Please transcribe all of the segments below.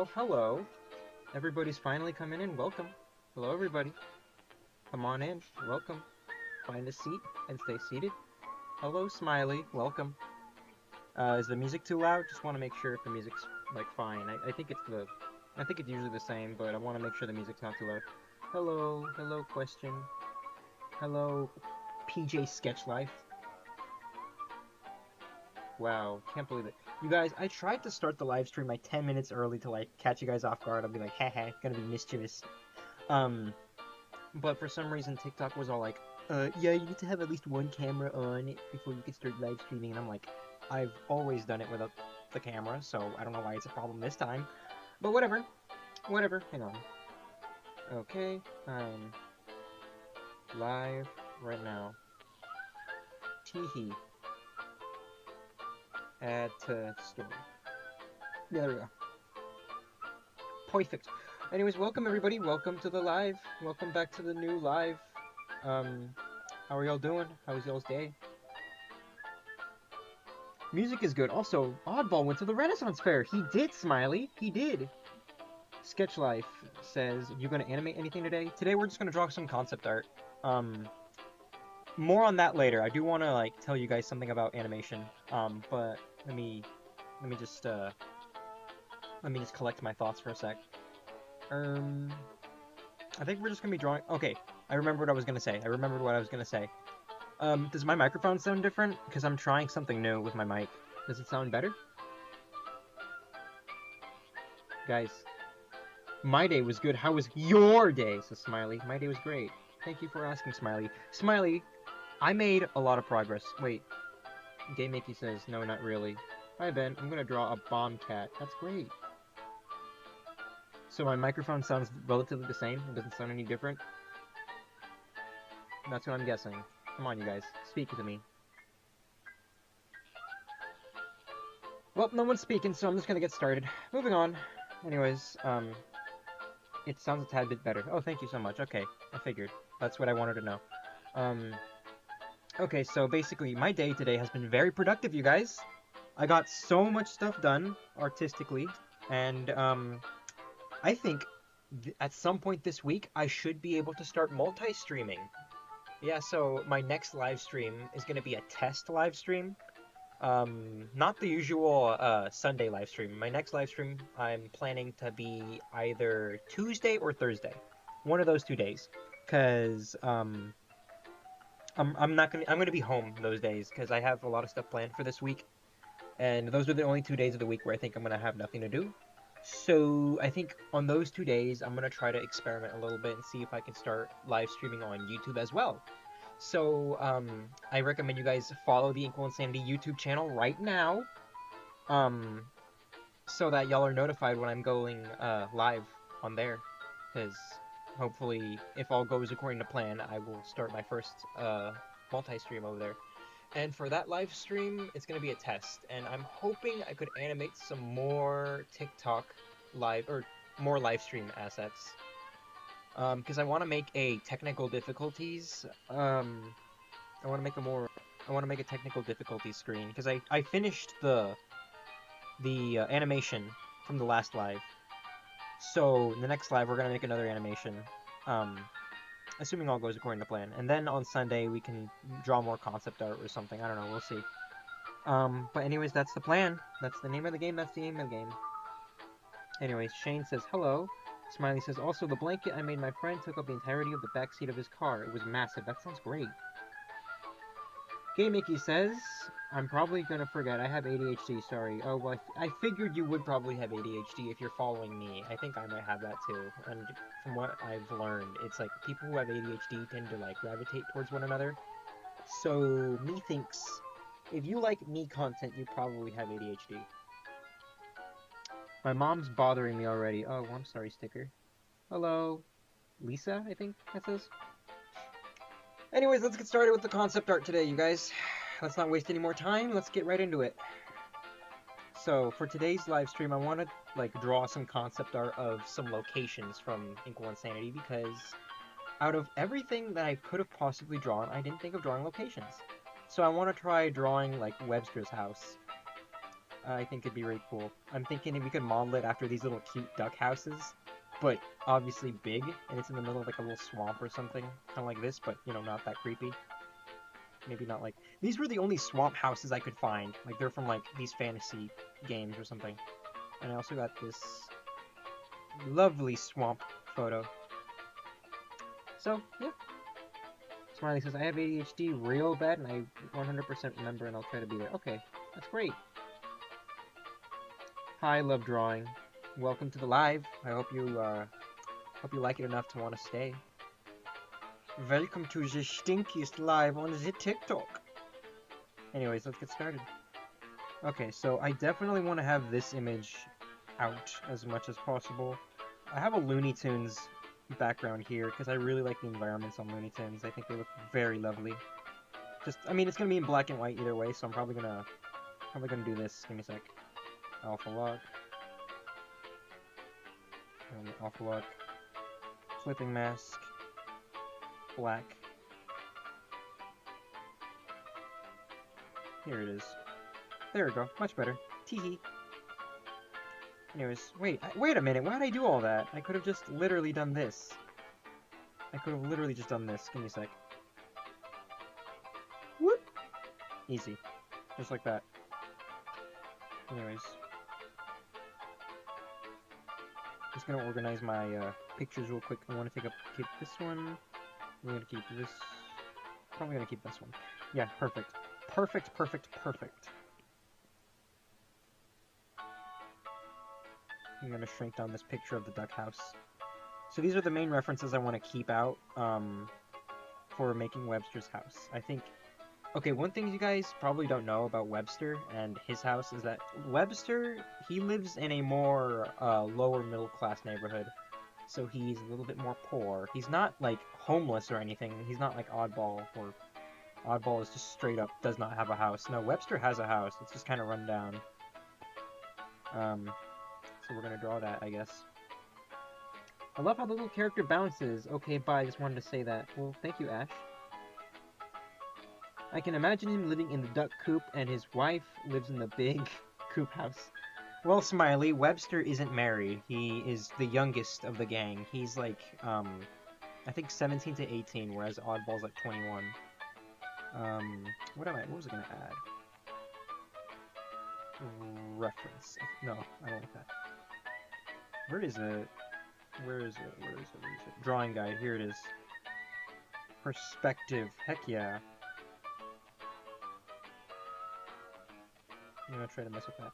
Oh, hello. Everybody's finally coming in. Welcome. Hello, everybody. Come on in. Welcome. Find a seat and stay seated. Hello, Smiley. Welcome. Is the music too loud? Just want to make sure if the music's, like, fine. I think it's usually the same, but I want to make sure the music's not too loud. Hello. Hello, question. Hello, PJ Sketch Life. Wow, can't believe it. You guys, I tried to start the live stream like 10 minutes early to like catch you guys off guard. I'll be like, haha, gonna be mischievous. But for some reason TikTok was all like, yeah, you need to have at least one camera on before you can start live streaming. And I'm like, I've always done it without the camera, so I don't know why it's a problem this time. But whatever. Whatever, hang on. Okay, live right now. Teehee. Add to story. Yeah, there we go. Perfect. Anyways, welcome everybody. Welcome to the live. Welcome back to the new live. How are y'all doing? How was y'all's day? Music is good. Also, Oddball went to the Renaissance Fair. He did, Smiley. He did. Sketch Life says, you gonna animate anything today? Today we're just gonna draw some concept art. More on that later. I do want to like tell you guys something about animation. But let me just collect my thoughts for a sec. I think we're just gonna be drawing. Okay, I remembered what I was gonna say. Does my microphone sound different? Because I'm trying something new with my mic. Does it sound better? Guys, my day was good. How was your day? Says Smiley. My day was great. Thank you for asking, Smiley. Smiley, I made a lot of progress. Wait. Game Mickey says, no, not really. Hi, Ben. I'm gonna draw a bomb cat. That's great. So my microphone sounds relatively the same? It doesn't sound any different? That's what I'm guessing. Come on, you guys. Speak to me. Well, no one's speaking, so I'm just gonna get started. Moving on. Anyways, it sounds a tad bit better. Oh, thank you so much. Okay, I figured. That's what I wanted to know. Okay, so basically, my day today has been very productive, you guys. I got so much stuff done, artistically, and, I think at some point this week, I should be able to start multi-streaming. Yeah, so my next live stream is going to be a test live stream. Not the usual Sunday live stream. My next live stream, I'm planning to be either Tuesday or Thursday. One of those 2 days. Because, I'm gonna be home those days because I have a lot of stuff planned for this week, and those are the only 2 days of the week where I think I'm gonna have nothing to do. So I think on those 2 days I'm gonna try to experiment a little bit and see if I can start live streaming on YouTube as well. So I recommend you guys follow the Inkwell Insanity YouTube channel right now, so that y'all are notified when I'm going live on there, because hopefully, if all goes according to plan, I will start my first multi-stream over there. And for that live stream, it's going to be a test, and I'm hoping I could animate some more TikTok live, or more live stream assets. Because I want to make a technical difficulties, I want to make a technical difficulties screen, because I finished the animation from the last live. So, in the next live, we're going to make another animation, assuming all goes according to plan. And then on Sunday, we can draw more concept art or something. I don't know, we'll see. But anyways, that's the plan. That's the name of the game, Anyways, Shane says, hello. Smiley says, also, the blanket I made my friend took up the entirety of the back seat of his car. It was massive. That sounds great. Game Mickey says, I'm probably gonna forget. I have ADHD, sorry. Oh, well, I figured you would probably have ADHD if you're following me. I think I might have that too. And from what I've learned, it's like people who have ADHD tend to like gravitate towards one another. So, me thinks, if you like me content, you probably have ADHD. My mom's bothering me already. Oh, I'm sorry, sticker. Hello. Lisa, I think that says. Anyways, let's get started with the concept art today, you guys. Let's not waste any more time. Let's get right into it. So, for today's live stream, I want to like draw some concept art of some locations from Inkwell Insanity, because out of everything that I could have possibly drawn, I didn't think of drawing locations. So I want to try drawing like Webster's house. I think it'd be really cool. I'm thinking we could model it after these little cute duck houses, but obviously big, and it's in the middle of like a little swamp or something, kind of like this, but you know, not that creepy. Maybe not like these were the only swamp houses I could find. Like they're from like these fantasy games or something. And I also got this lovely swamp photo. So yeah. Smiley says I have ADHD real bad, and I 100% remember, and I'll try to be there. Okay, that's great. Hi, love drawing. Welcome to the live. I hope you like it enough to want to stay. Welcome to the stinkiest live on the TikTok. Anyways, let's get started. Okay, so I definitely want to have this image out as much as possible. I have a Looney Tunes background here because I really like the environments on Looney Tunes. I think they look very lovely. I mean, it's gonna be in black and white either way, so I'm probably gonna do this. Give me a sec. Alpha lock. Alpha lock. Flipping mask. Black. Here it is. There we go. Much better. Teehee. Anyways, wait a minute. Why did I do all that? I could have just literally done this. I could have literally just done this. Give me a sec. Whoop! Easy. Just like that. Anyways. Just gonna organize my pictures real quick. I want to keep this one. I'm gonna keep this. Probably gonna keep this one. Yeah, perfect. Perfect, perfect, perfect. I'm gonna shrink down this picture of the duck house. So these are the main references I want to keep out for making Webster's house. I think... Okay, one thing you guys probably don't know about Webster and his house is that Webster, he lives in a more lower middle class neighborhood. So he's a little bit more poor. He's not, like, homeless or anything. He's not like Oddball, or Oddball is just straight up does not have a house. No, Webster has a house. It's just kind of run down. So we're gonna draw that, I guess. I love how the little character bounces. Okay, bye. I just wanted to say that. Well, thank you, Ash. I can imagine him living in the duck coop, and his wife lives in the big coop house. Well, Smiley, Webster isn't married. He is the youngest of the gang. He's like, I think 17 to 18, whereas Oddball's like 21. What was I gonna add? Reference. No, I don't like that. Where is it? Where is it? Drawing guide. Here it is. Perspective. Heck yeah. I'm gonna try to mess with that.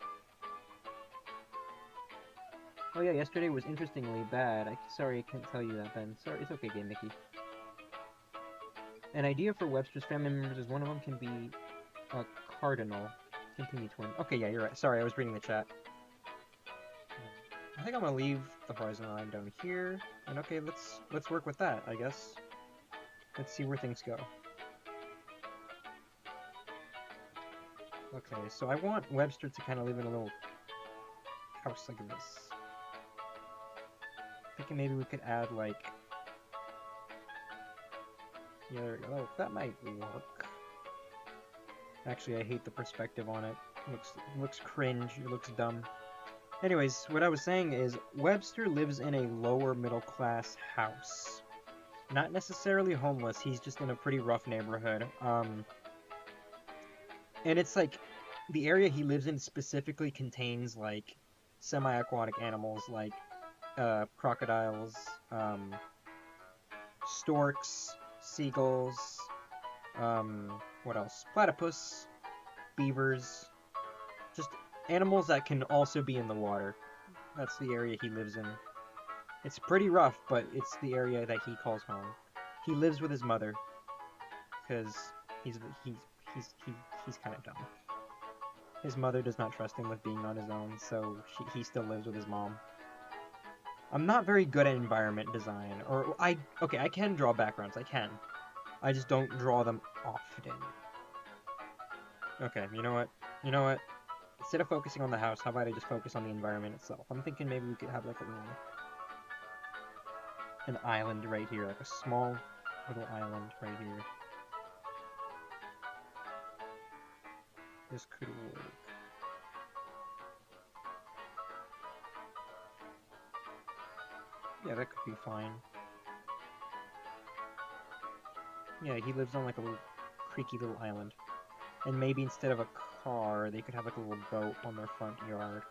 Oh yeah, yesterday was interestingly bad. Sorry I can't tell you that, Ben. Sorry, it's okay, Game Mickey. An idea for Webster's family members is one of them can be a cardinal. Continue twin. Okay, yeah, you're right. Sorry, I was reading the chat. I think I'm gonna leave the horizontal line down here. And okay, let's work with that, I guess. Let's see where things go. Okay, so I want Webster to kind of live in a little house like this. Thinking maybe we could add like... Yeah, there we go. Oh, that might work. Actually, I hate the perspective on it. It looks cringe. It looks dumb. Anyways, what I was saying is Webster lives in a lower middle class house. Not necessarily homeless. He's just in a pretty rough neighborhood. And it's like the area he lives in specifically contains like semi-aquatic animals like crocodiles, storks, seagulls, what else? Platypus, beavers, just animals that can also be in the water. That's the area he lives in. It's pretty rough, but it's the area that he calls home. He lives with his mother because he's kind of dumb. His mother does not trust him with being on his own, so he still lives with his mom. I'm not very good at environment design, okay, I can draw backgrounds, I can. I just don't draw them often. Okay, you know what? Instead of focusing on the house, how about I just focus on the environment itself? I'm thinking maybe we could have like an island right here, like a small little island right here. This could work. Yeah, that could be fine. Yeah, he lives on like a little creaky little island. And maybe instead of a car, they could have like a little boat on their front yard.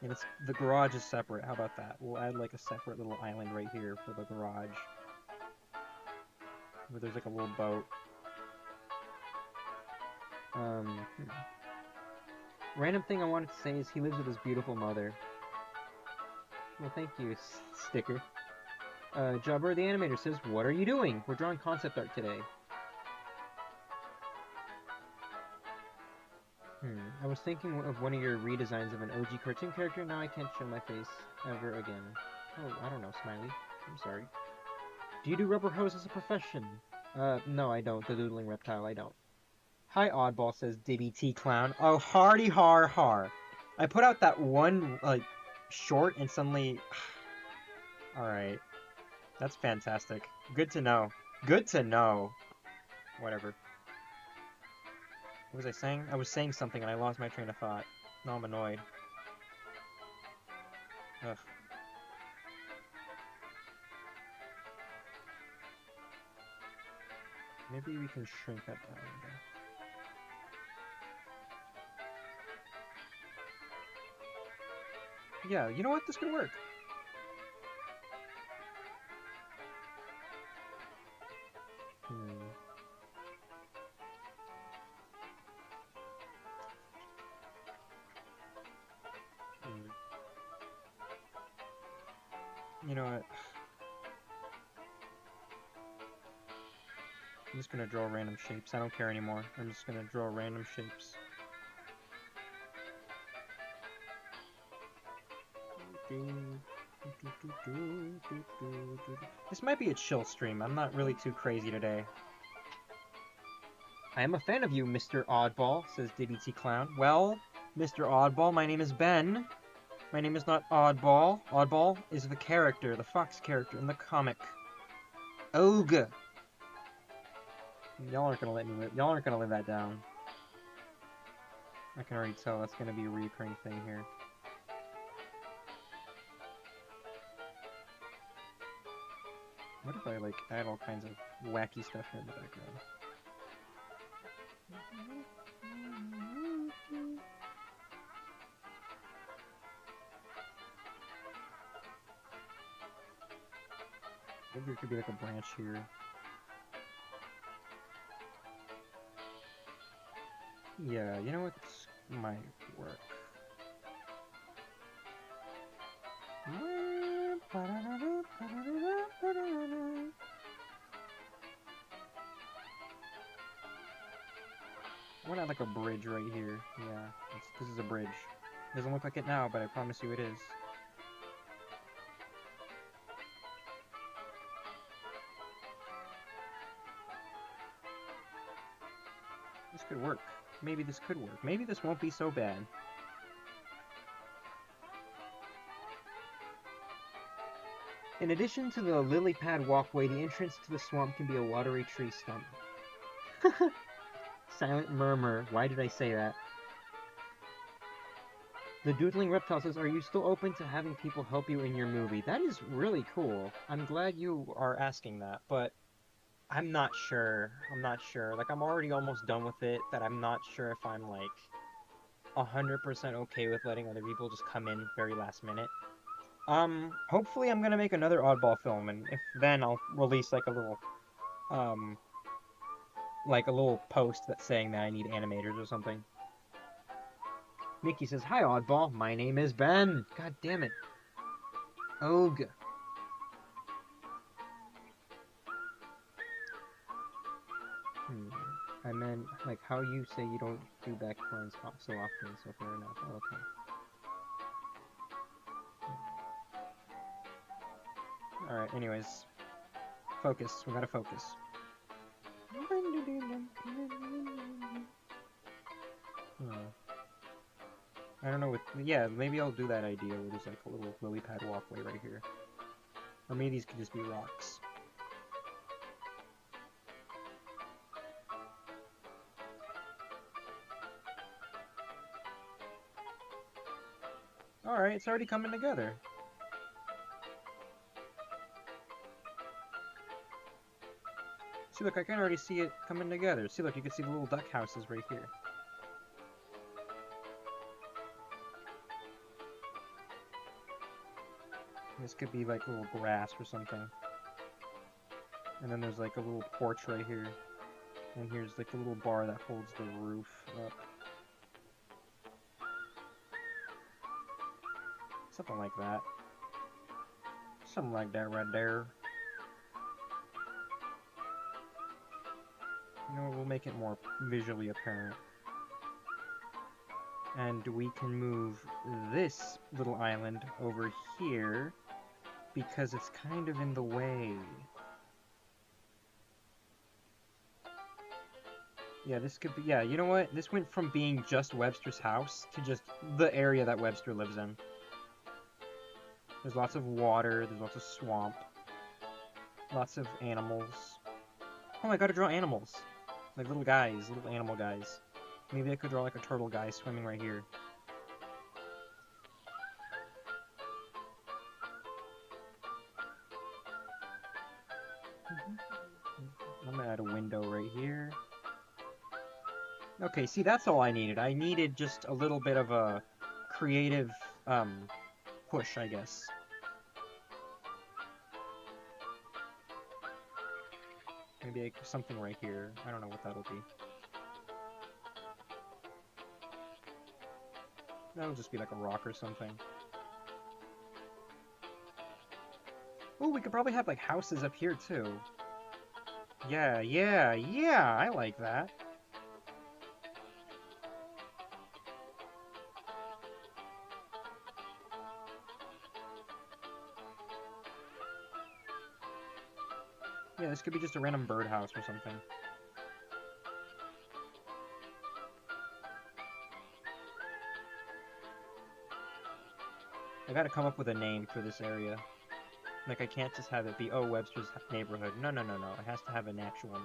And it's the garage is separate. How about that? We'll add like a separate little island right here for the garage. Where there's like a little boat. Hmm. Random thing I wanted to say is he lives with his beautiful mother. Well, thank you, sticker. Jobber the animator says, "What are you doing? We're drawing concept art today." I was thinking of one of your redesigns of an OG cartoon character. Now I can't show my face ever again. Oh, I don't know, Smiley. I'm sorry. Do you do rubber hose as a profession? No, I don't. The doodling reptile, I don't. Hi, Oddball, says Dibby T Clown. Oh, hardy har har. I put out that one, like, short and suddenly... Alright. That's fantastic. Good to know. Good to know. Whatever. What was I saying? I was saying something and I lost my train of thought. Now I'm annoyed. Ugh. Maybe we can shrink that down. Yeah, you know what? This could work. You know what? I'm just gonna draw random shapes. I don't care anymore. I'm just gonna draw random shapes. This might be a chill stream. I'm not really too crazy today. I am a fan of you, Mr. Oddball, says Diddy T Clown. Well, Mr. Oddball, my name is Ben. My name is not Oddball. Oddball is the character, the fox character in the comic. Ogre. Y'all aren't gonna let me live. Y'all aren't gonna live that down. I can already tell that's gonna be a recurring thing here. What if I like add all kinds of wacky stuff in the background? Maybe there could be like a branch here. Yeah, you know what? This might work. I want to add like a bridge right here. Yeah, this is a bridge. Doesn't look like it now, but I promise you it is. This could work. Maybe this could work. Maybe this won't be so bad. In addition to the lily pad walkway, the entrance to the swamp can be a watery tree stump. Silent murmur. Why did I say that? The Doodling Reptile says, "Are you still open to having people help you in your movie?" That is really cool. I'm glad you are asking that, but I'm not sure. I'm not sure. Like, I'm already almost done with it, that I'm not sure if I'm, like, 100% okay with letting other people just come in very last minute. Hopefully I'm gonna make another Oddball film, and if then I'll release, like, a little post that's saying that I need animators or something. Mickey says, "Hi, Oddball. My name is Ben." God damn it. Og. I meant, like, how you say you don't do backgrounds so often, so fair enough. Oh, okay. Alright, anyways. Focus. We gotta focus. I don't know what... Yeah, maybe I'll do that idea where there's, like, a little lily pad walkway right here. Or maybe these could just be rocks. Alright, it's already coming together. See, look, I can already see it coming together. See, look, you can see the little duck houses right here. This could be like a little grass or something. And then there's like a little porch right here. And here's like a little bar that holds the roof up. Something like that. Something like that right there. You know, we'll make it more visually apparent. And we can move this little island over here because it's kind of in the way. Yeah, this could be, yeah, you know what? This went from being just Webster's house to just the area that Webster lives in. There's lots of water, there's lots of swamp, lots of animals. Oh, I gotta draw animals. Like little guys, little animal guys. Maybe I could draw like a turtle guy swimming right here. I'm gonna add a window right here. Okay, see, that's all I needed. I needed just a little bit of a creative, push, I guess. Maybe something right here. I don't know what that'll be. That'll just be like a rock or something. Oh, we could probably have like houses up here too. Yeah, I like that. Yeah, this could be just a random birdhouse or something. I gotta come up with a name for this area. Like, I can't just have it be, oh, Webster's neighborhood. No. It has to have an actual name.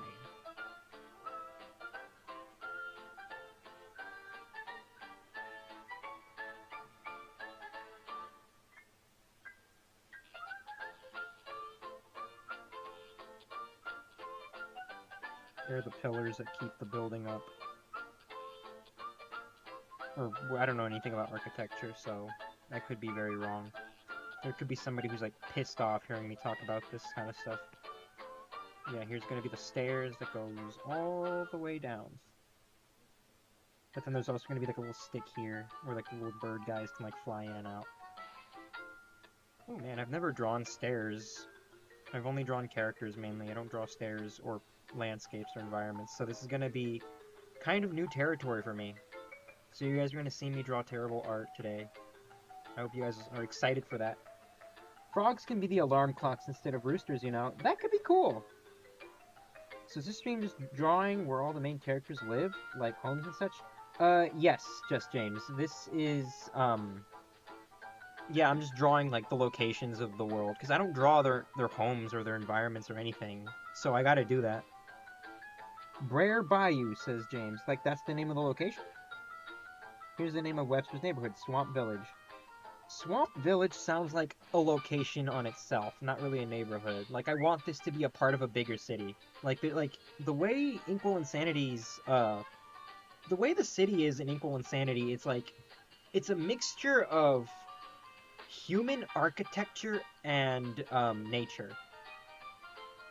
They're the pillars that keep the building up. Or, I don't know anything about architecture, so I could be very wrong. There could be somebody who's, like, pissed off hearing me talk about this kind of stuff. Yeah, here's gonna be the stairs that goes all the way down. But then there's also gonna be, like, a little stick here, where, like, the little bird guys can, like, fly in and out. Oh, man, I've never drawn stairs. I've only drawn characters, mainly. I don't draw stairs or landscapes or environments, so this is gonna be kind of new territory for me. So you guys are gonna see me draw terrible art today. I hope you guys are excited for that. Frogs can be the alarm clocks instead of roosters, you know. That could be cool. So is this stream just drawing where all the main characters live, like homes and such? Yes, just James. This is, yeah, I'm just drawing, like, the locations of the world, because I don't draw their homes or their environments or anything, so I gotta do that. Brer Bayou, says James. Like, that's the name of the location? Here's the name of Webster's neighborhood, Swamp Village. Swamp Village sounds like a location on itself, not really a neighborhood. Like, I want this to be a part of a bigger city. Like, the way Inkwell Insanity's, the way the city is in Inkwell Insanity, it's like, it's a mixture of human architecture and, nature.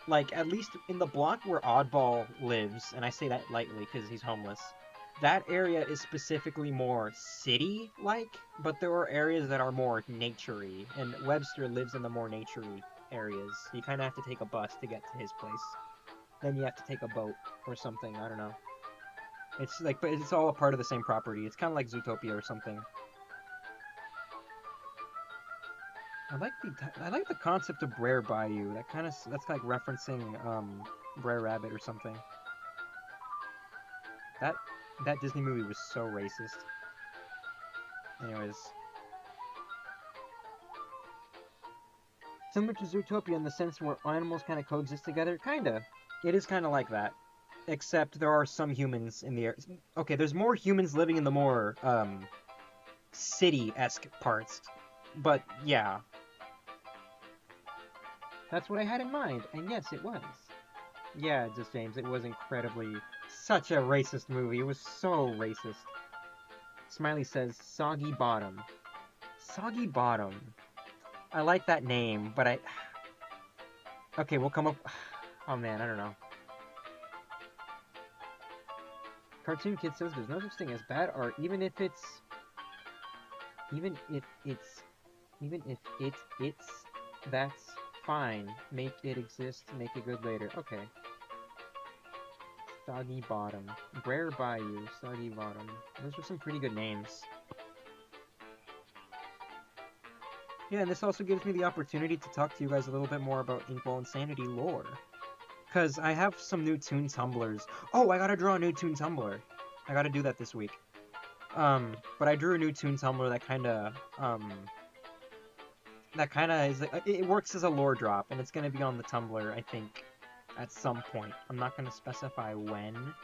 Like, at least in the block where Oddball lives, and I say that lightly because he's homeless, that area is specifically more city-like, but there are areas that are more nature-y, and Webster lives in the more nature-y areas. You kind of have to take a bus to get to his place. Then you have to take a boat or something, I don't know. It's like, but it's all a part of the same property. It's kind of like Zootopia or something. I like the concept of Brer Bayou. That's like referencing Brer Rabbit or something. That Disney movie was so racist. Anyways. Similar to Zootopia in the sense where animals kind of coexist together? Kinda. It is kind of like that. Except there are some humans in the air. Okay, there's more humans living in the more, city-esque parts. But, yeah. That's what I had in mind, and yes, it was. Yeah, just James. It was incredibly... Such a racist movie. It was so racist. Smiley says, Soggy Bottom. Soggy Bottom. I like that name, but I... Okay, we'll come up... Oh man, I don't know. Cartoon Kid says there's no such thing as bad art, even if it's... Even if it's... That's fine. Make it exist, make it good later. Okay. Soggy Bottom. Brer Bayou, Soggy Bottom. Those are some pretty good names. Yeah, and this also gives me the opportunity to talk to you guys a little bit more about Inkwell Insanity lore. Because I have some new Toon Tumblrs. Oh, I gotta draw a new Toon Tumbler. I gotta do that this week. But I drew a new Toon Tumbler that kinda is, it works as a lore drop, and it's gonna be on the Tumblr, I think, at some point. I'm not gonna specify when.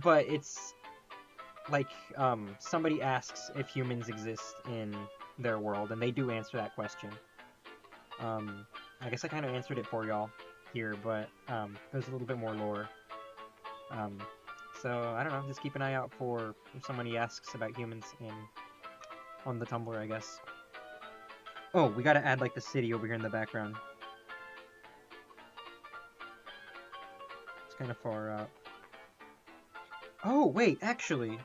But it's, like, somebody asks if humans exist in their world, and they do answer that question. I guess I kind of answered it for y'all here, but there's a little bit more lore. So, I don't know, just keep an eye out for if somebody asks about humans on the Tumblr, I guess. Oh, we gotta add, like, the city over here in the background. It's kind of far out. Oh, wait, actually,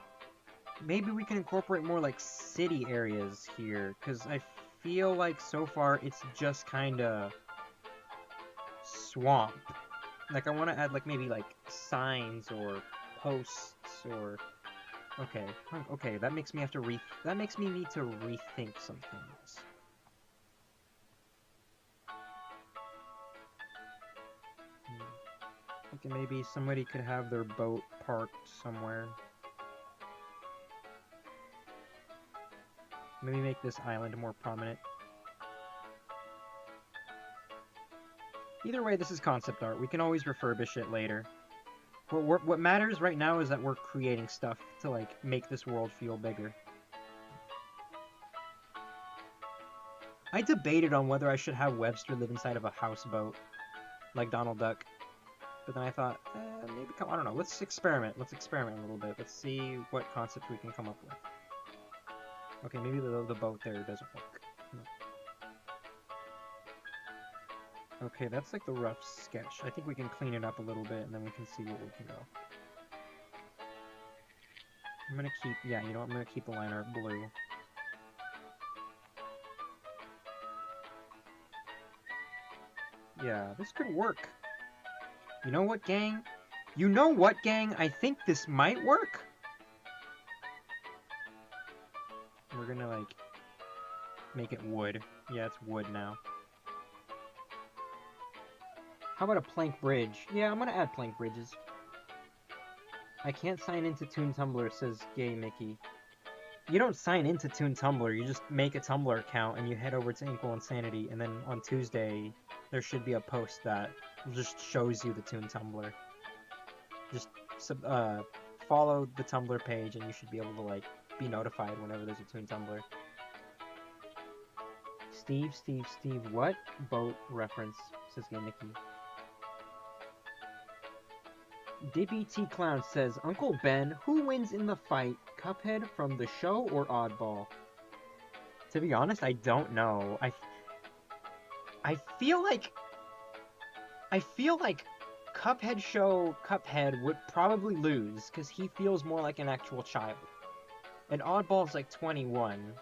maybe we can incorporate more, like, city areas here, because I feel like so far it's just kind of swamp. Like, I want to add, like, maybe, like, signs or posts or... Okay, okay, that makes me have to that makes me need to rethink some things. Okay, maybe somebody could have their boat parked somewhere. Maybe make this island more prominent. Either way, this is concept art. We can always refurbish it later. What matters right now is that we're creating stuff to, like, make this world feel bigger. I debated on whether I should have Webster live inside of a houseboat, like Donald Duck. But then I thought, maybe, I don't know, let's experiment. Let's experiment a little bit. Let's see what concept we can come up with. Okay, maybe the boat there doesn't work. Okay, that's like the rough sketch. I think we can clean it up a little bit, and then we can see where we can go. I'm gonna keep, yeah, you know what, I'm gonna keep the line art blue. Yeah, this could work. You know what, gang? You know what, gang? I think this might work. We're gonna, like, make it wood. Yeah, it's wood now. How about a plank bridge? Yeah, I'm gonna add plank bridges. I can't sign into Toon Tumblr, says Gay Mickey. You don't sign into Toon Tumblr, you just make a Tumblr account and you head over to Inkwell Insanity, and then on Tuesday, there should be a post that just shows you the Toon Tumblr. Just follow the Tumblr page and you should be able to, like, be notified whenever there's a Toon Tumblr. Steve, what? Boat reference, says Gay Mickey. Dibby T Clown says, Uncle Ben, who wins in the fight, Cuphead from the show or Oddball? To be honest, I don't know. I feel like Cuphead would probably lose, because he feels more like an actual child. And Oddball's like 21.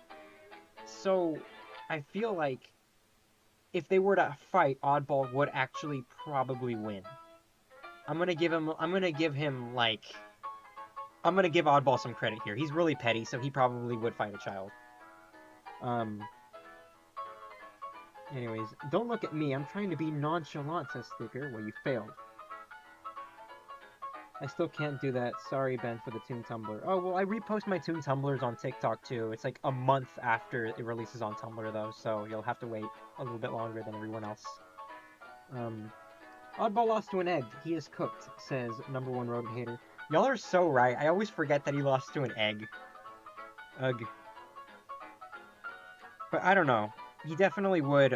So, I feel like if they were to fight, Oddball would actually probably win. I'm gonna give Oddball some credit here. He's really petty, so he probably would fight a child. Anyways, don't look at me. I'm trying to be nonchalant, says Sticker. Well, you failed. I still can't do that. Sorry, Ben, for the Toon Tumblr. Oh, well, I repost my Toon Tumblrs on TikTok, too. It's like a month after it releases on Tumblr, though, so you'll have to wait a little bit longer than everyone else. Oddball lost to an egg. He is cooked, says #1 rodent hater. Y'all are so right. I always forget that he lost to an egg. Ugh. But I don't know. He definitely would,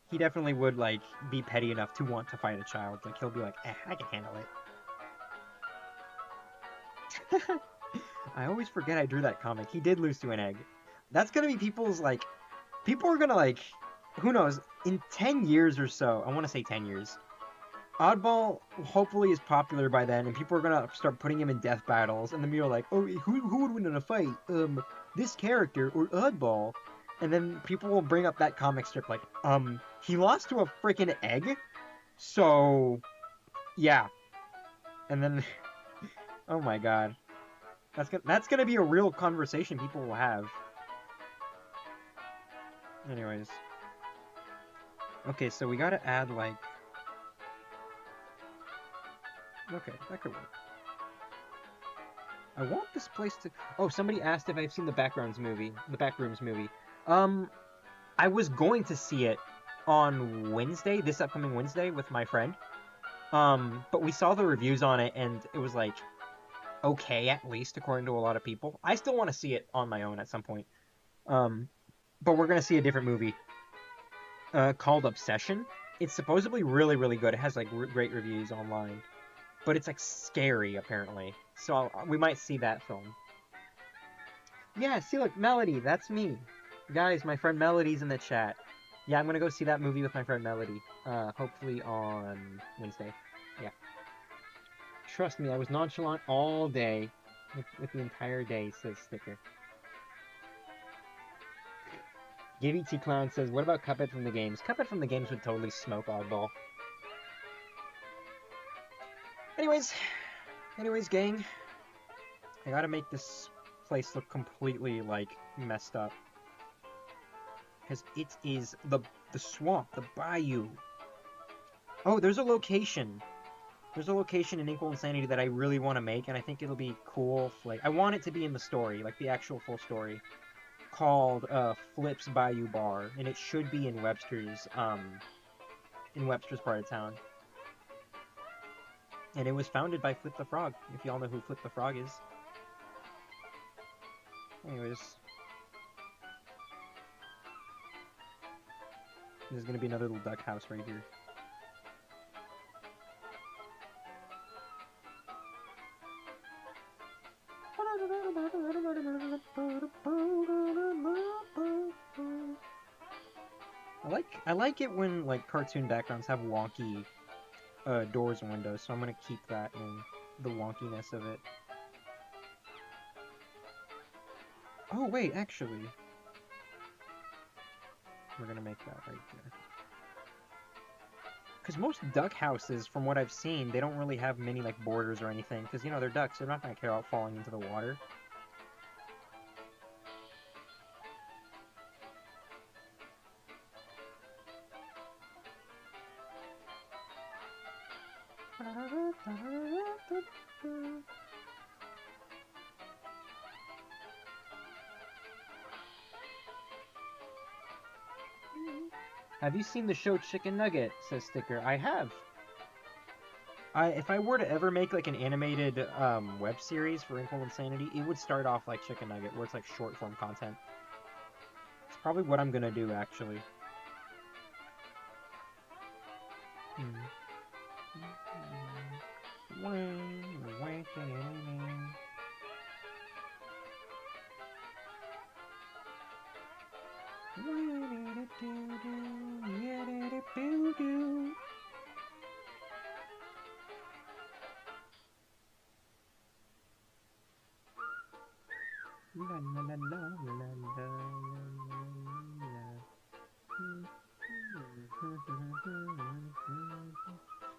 he definitely would, like, be petty enough to want to fight a child. Like, he'll be like, I can handle it. I always forget I drew that comic. He did lose to an egg. That's gonna be people's, like, people are gonna, like, who knows, in 10 years or so, I want to say 10 years, Oddball hopefully is popular by then, and people are gonna start putting him in death battles, and then people are like, oh, who would win in a fight? This character or Oddball? And then people will bring up that comic strip like, he lost to a freaking egg? So, yeah. And then, oh my god. That's gonna be a real conversation people will have. Anyways. Okay, so we gotta add, like... Okay, that could work. I want this place to... Oh, somebody asked if I've seen the Backrooms movie. I was going to see it on Wednesday, this upcoming Wednesday, with my friend. But we saw the reviews on it, and it was, like, okay, at least, according to a lot of people. I still want to see it on my own at some point. But we're going to see a different movie called Obsession. It's supposedly really, really good. It has, like, great reviews online. But it's, like, scary, apparently. So we might see that film. Yeah, see, look, Melody, that's me. Guys, my friend Melody's in the chat. Yeah, I'm gonna go see that movie with my friend Melody. Hopefully on Wednesday. Yeah. Trust me, I was nonchalant all day. With the entire day, says Sticker. Gibby T Clown says, what about Cuphead from the games? Cuphead from the games would totally smoke Oddball. Anyways, gang. I gotta make this place look completely, like, messed up. Because it is the swamp, the bayou. Oh, there's a location. There's a location in Inkwell Insanity that I really want to make, and I think it'll be cool. Like, I want it to be in the story, like the actual full story, called Flip's Bayou Bar, and it should be in Webster's part of town. And it was founded by Flip the Frog, if y'all know who Flip the Frog is. Anyways. There's gonna be another little duck house right here. I like it when, like, cartoon backgrounds have wonky doors and windows, so I'm gonna keep that in the wonkiness of it. Oh wait, actually, we're gonna make that right there. Because most duck houses, from what I've seen, they don't really have many, like, borders or anything. Because, you know, they're ducks. They're not going to care about falling into the water. Have you seen the show Chicken Nugget? Says Sticker. I have. If I were to ever make, like, an animated web series for Inkwell Insanity, it would start off like Chicken Nugget, where it's, like, short form content. It's probably what I'm gonna do, actually.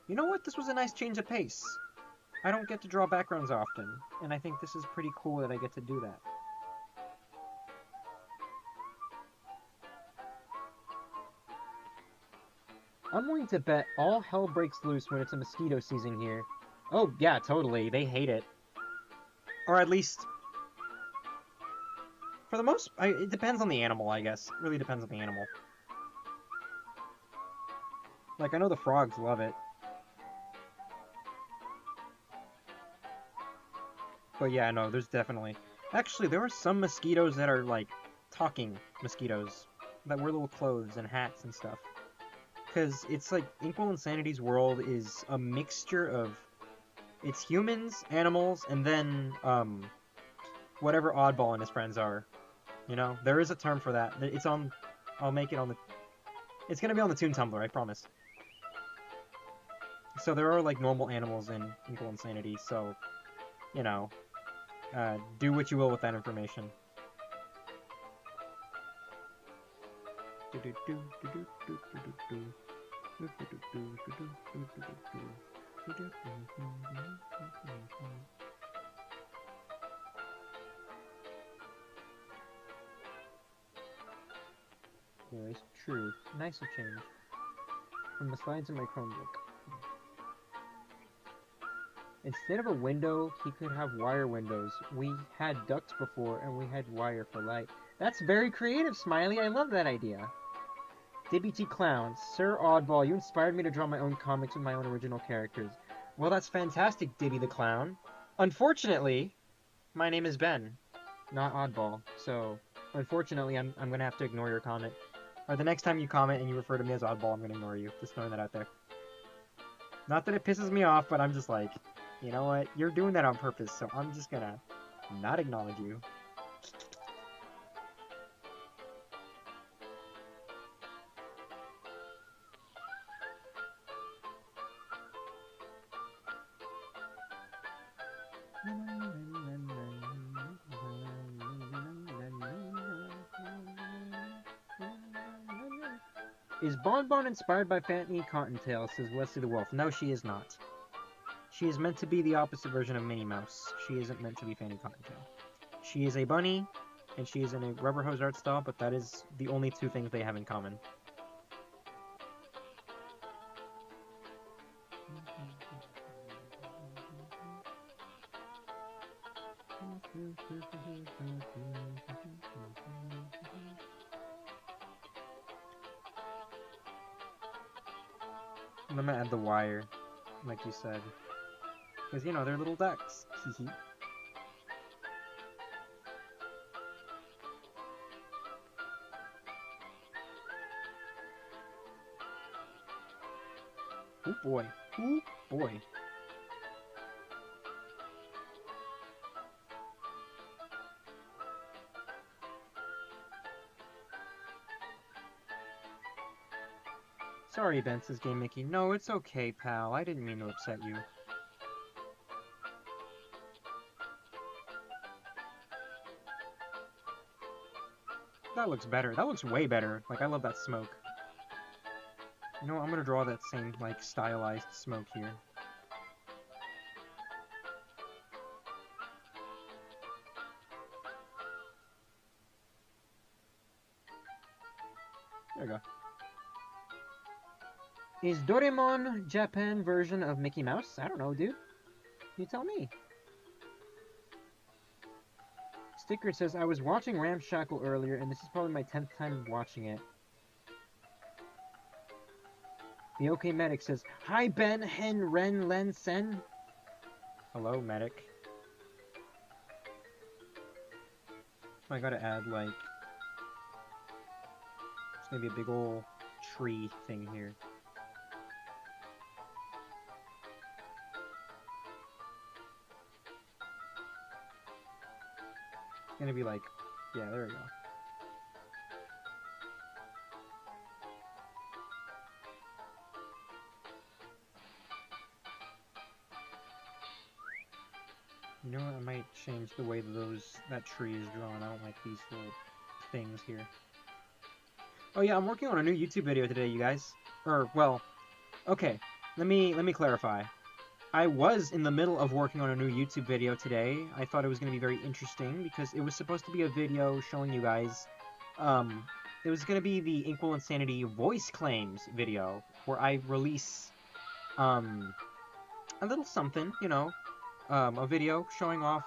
You know what? This was a nice change of pace. I don't get to draw backgrounds often, and I think this is pretty cool that I get to do that. I'm willing to bet all hell breaks loose when it's a mosquito season here. Oh, yeah, totally. They hate it. Or at least... For the most... it depends on the animal, I guess. It really depends on the animal. Like, I know the frogs love it. But yeah, no, there's definitely... Actually, there are some mosquitoes that are, like, talking mosquitoes. That wear little clothes and hats and stuff. Because it's like, Inkwell Insanity's world is a mixture of, it's humans, animals, and then, whatever Oddball and his friends are. You know? There is a term for that. It's on, I'll make it on the, it's gonna be on the Toon Tumblr, I promise. So there are, like, normal animals in Inkwell Insanity, so, you know, do what you will with that information. Voice true. Nice change. From the slides in my Chromebook. Instead of a window, he could have wire windows. We had ducts before, and we had wire for light. That's very creative, Smiley. I love that idea. DBT Clown. Sir Oddball, you inspired me to draw my own comics with my own original characters. Well, that's fantastic, Dibby the Clown. Unfortunately, my name is Ben, not Oddball. So, unfortunately, I'm going to have to ignore your comment. Or the next time you comment and you refer to me as Oddball, I'm going to ignore you. Just throwing that out there. Not that it pisses me off, but I'm just like, you know what? You're doing that on purpose, so I'm just going to not acknowledge you. Is Bonbon inspired by Fanny Cottontail, says Wesley the Wolf. No, she is not. She is meant to be the opposite version of Minnie Mouse. She isn't meant to be Fanny Cottontail. She is a bunny, and she is in a rubber hose art style, but that is the only two things they have in common. I'm gonna add the wire, like you said. Because, you know, they're little ducks. Hee. Oh boy. Oh boy. Sorry, Ben, says Game Mickey. No, it's okay, pal. I didn't mean to upset you. That looks better. That looks way better. Like, I love that smoke. You know what? I'm gonna draw that same, like, stylized smoke here. There we go. Is Doraemon Japan version of Mickey Mouse? I don't know, dude. You tell me. Sticker says, I was watching Ramshackle earlier, and this is probably my 10th time watching it. The OK Medic says, Hi Ben, Hen, Ren, Len, Sen. Hello, Medic. I gotta add, like, it's gonna be a big ol' tree thing here. It's gonna be like, yeah, there we go. You know what? I might change the way that tree is drawn. I don't like these little things here. Oh yeah, I'm working on a new YouTube video today, you guys. Or, well, okay. Let me clarify. I was in the middle of working on a new YouTube video today. I thought it was going to be very interesting because it was supposed to be a video showing you guys, it was going to be the Inkwell Insanity voice claims video where I release, a little something, you know, a video showing off,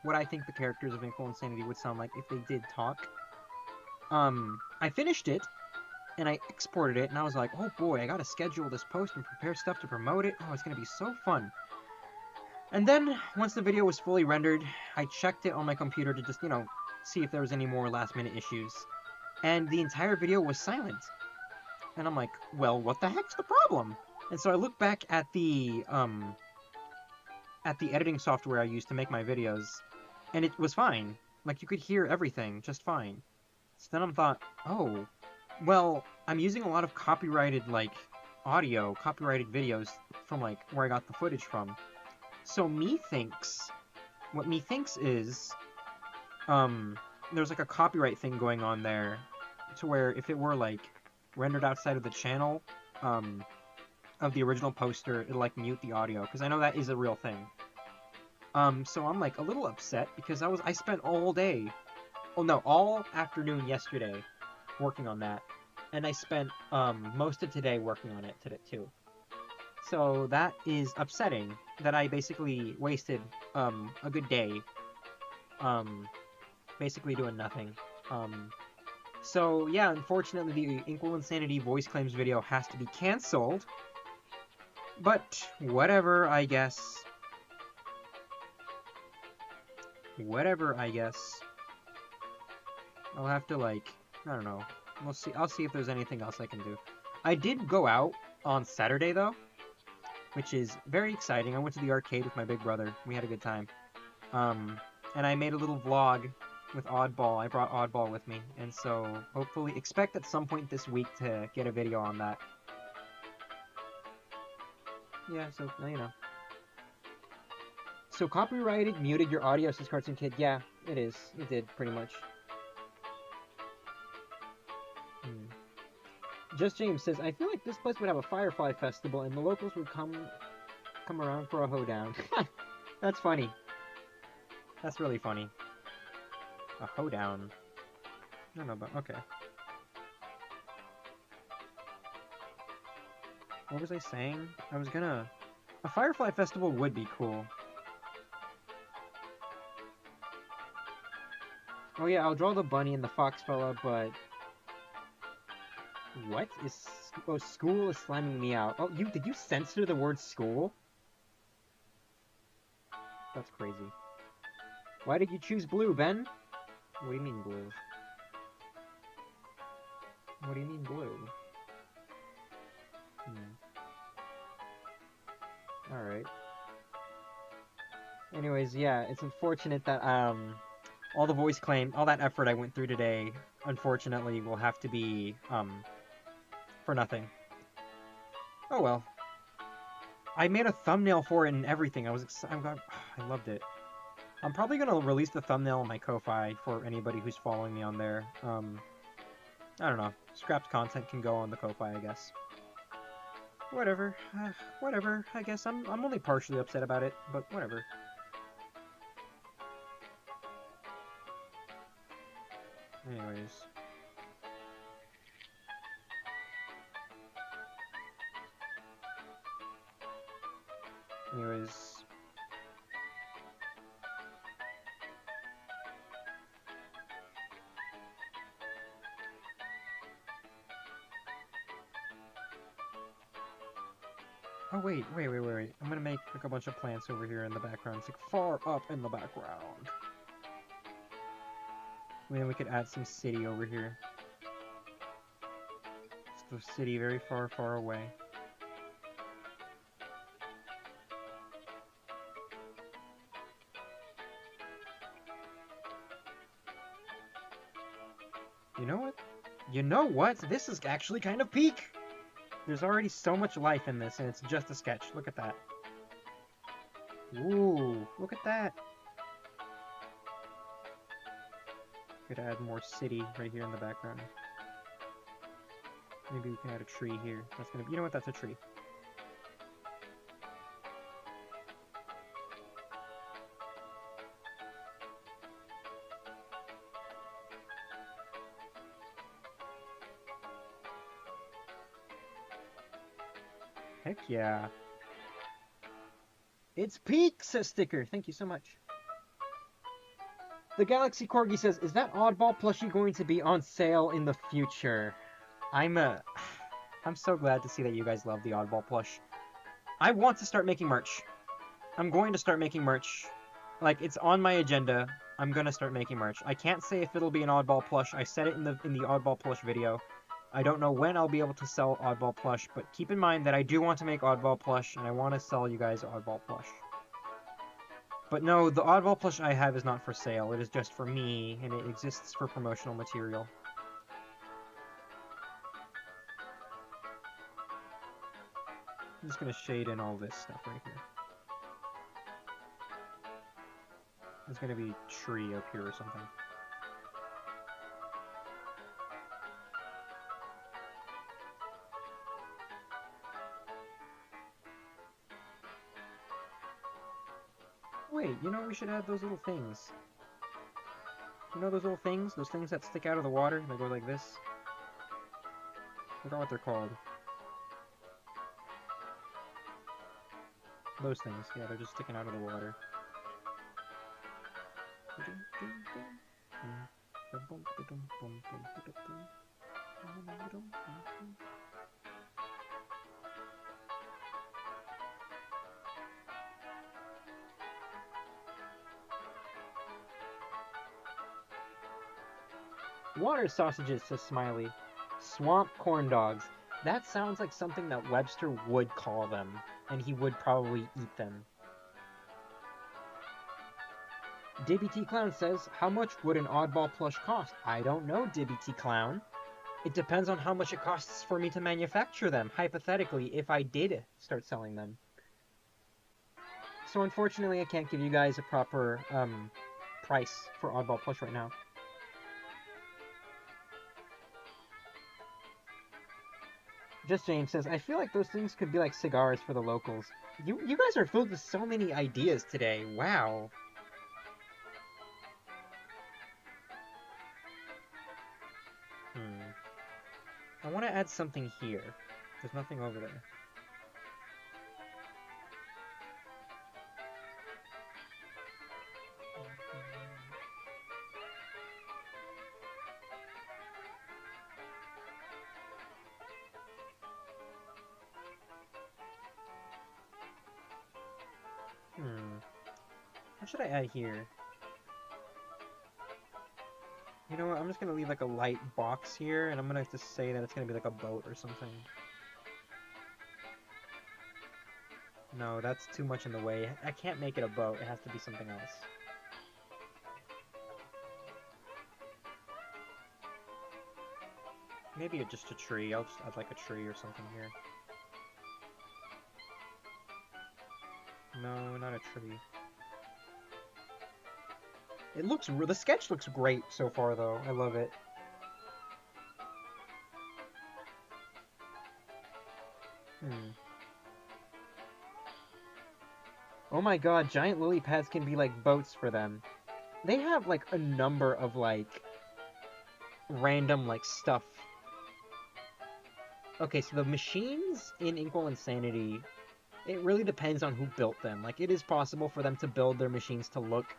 what I think the characters of Inkwell Insanity would sound like if they did talk. I finished it, and I exported it, and I was like, oh boy, I gotta schedule this post and prepare stuff to promote it. Oh, it's gonna be so fun. And then, once the video was fully rendered, I checked it on my computer to just, you know, see if there was any more last-minute issues. And the entire video was silent. And I'm like, well, what the heck's the problem? And so I look back at the editing software I used to make my videos, and it was fine. Like, you could hear everything just fine. So then I thought, oh, well, I'm using a lot of copyrighted, like, audio, copyrighted videos from, like, where I got the footage from. So what me thinks is, there's, like, a copyright thing going on there, to where if it were, like, rendered outside of the channel, of the original poster, it'll, like, mute the audio, because I know that is a real thing. So I'm, like, a little upset, because I spent all day, oh no, all afternoon yesterday working on that, and I spent, most of today working on it today, too. So that is upsetting, that I basically wasted, a good day, basically doing nothing. So yeah, unfortunately the Inkwell Insanity voice claims video has to be cancelled, but whatever, I guess. Whatever, I guess. I'll have to, like, I don't know. I'll see if there's anything else I can do. I did go out on Saturday, though, which is very exciting. I went to the arcade with my big brother. We had a good time. And I made a little vlog with Oddball. I brought Oddball with me, and so hopefully expect at some point this week to get a video on that. Yeah, so, you know. So copyrighted muted your audio, says Cartoon Kid. Yeah, it is. It did, pretty much. Just James says, I feel like this place would have a Firefly Festival and the locals would come around for a hoedown. That's funny. That's really funny. A hoedown. I don't know about... Okay. What was I saying? I was gonna... A Firefly Festival would be cool. Oh yeah, I'll draw the bunny and the fox fella, but... What is... Oh, school is slamming me out. Oh, did you censor the word school? That's crazy. Why did you choose blue, Ben? What do you mean blue? What do you mean blue? Alright. Anyways, yeah, it's unfortunate that, all that effort I went through today, unfortunately, will have to be, for nothing. Oh well. I made a thumbnail for it and everything. I loved it. I'm probably gonna release the thumbnail on my Ko-Fi for anybody who's following me on there. I don't know. Scrapped content can go on the Ko-Fi, I guess. Whatever. Whatever. I guess I'm only partially upset about it, but whatever. Anyways. Oh, wait. I'm gonna make, like, a bunch of plants over here in the background. It's, like, far up in the background. And then we could add some city over here. It's the city very far, far away. You know what? You know what? This is actually kind of peak! There's already so much life in this, and it's just a sketch. Look at that. Ooh, look at that. Could add more city right here in the background. Maybe we can add a tree here. That's gonna be, you know what? That's a tree. Heck yeah. It's peak, says Sticker. Thank you so much. The Galaxy Corgi says, is that Oddball plushie going to be on sale in the future? I'm so glad to see that you guys love the Oddball plush. I want to start making merch. I'm going to start making merch. Like, it's on my agenda. I'm gonna start making merch. I can't say if it'll be an Oddball plush. I said it in the Oddball plush video. I don't know when I'll be able to sell Oddball Plush, but keep in mind that I do want to make Oddball Plush, and I want to sell you guys Oddball Plush. But no, the Oddball Plush I have is not for sale. It is just for me, and it exists for promotional material. I'm just going to shade in all this stuff right here. There's going to be a tree up here or something. Wait, you know, we should add those little things. You know those little things? Those things that stick out of the water? They go like this? I forgot what they're called. Those things, yeah, they're just sticking out of the water. Water sausages, says Smiley. Swamp corn dogs. That sounds like something that Webster would call them, and he would probably eat them. DBT Clown says, how much would an oddball plush cost? I don't know, DBT Clown. It depends on how much it costs for me to manufacture them, hypothetically, if I did start selling them. So unfortunately, I can't give you guys a proper price for oddball plush right now. Just James says, I feel like those things could be like cigars for the locals. You guys are filled with so many ideas today. Wow. I want to add something here. There's nothing over there. What should I add here? You know what, I'm just gonna leave like a light box here, and I'm gonna just say that it's gonna be like a boat or something. No, that's too much in the way. I can't make it a boat, it has to be something else. Maybe just a tree, I'll just add like a tree or something here. No, not a tree. It looks, the sketch looks great so far though, I love it. Oh my god, giant lily pads can be like boats for them. They have like a number of like random like stuff. Okay, so the machines in Inkwell Insanity, it really depends on who built them. Like, it is possible for them to build their machines to look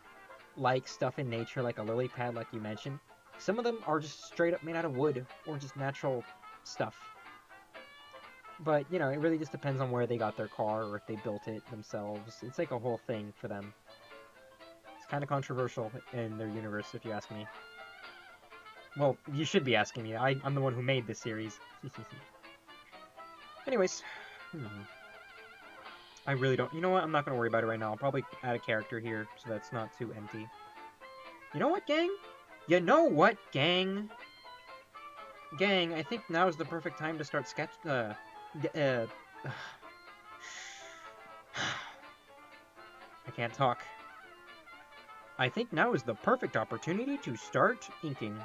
like stuff in nature, like a lily pad, like you mentioned. Some of them are just straight up made out of wood, or just natural stuff. But, you know, it really just depends on where they got their car, or if they built it themselves. It's like a whole thing for them. It's kind of controversial in their universe, if you ask me. Well, you should be asking me. I'm the one who made this series. Anyways. I really don't... You know what? I'm not going to worry about it right now. I'll probably add a character here, so that's not too empty. You know what, gang? You know what, gang? Gang, I think now is the perfect time to start sketch... I can't talk. I think now is the perfect opportunity to start inking.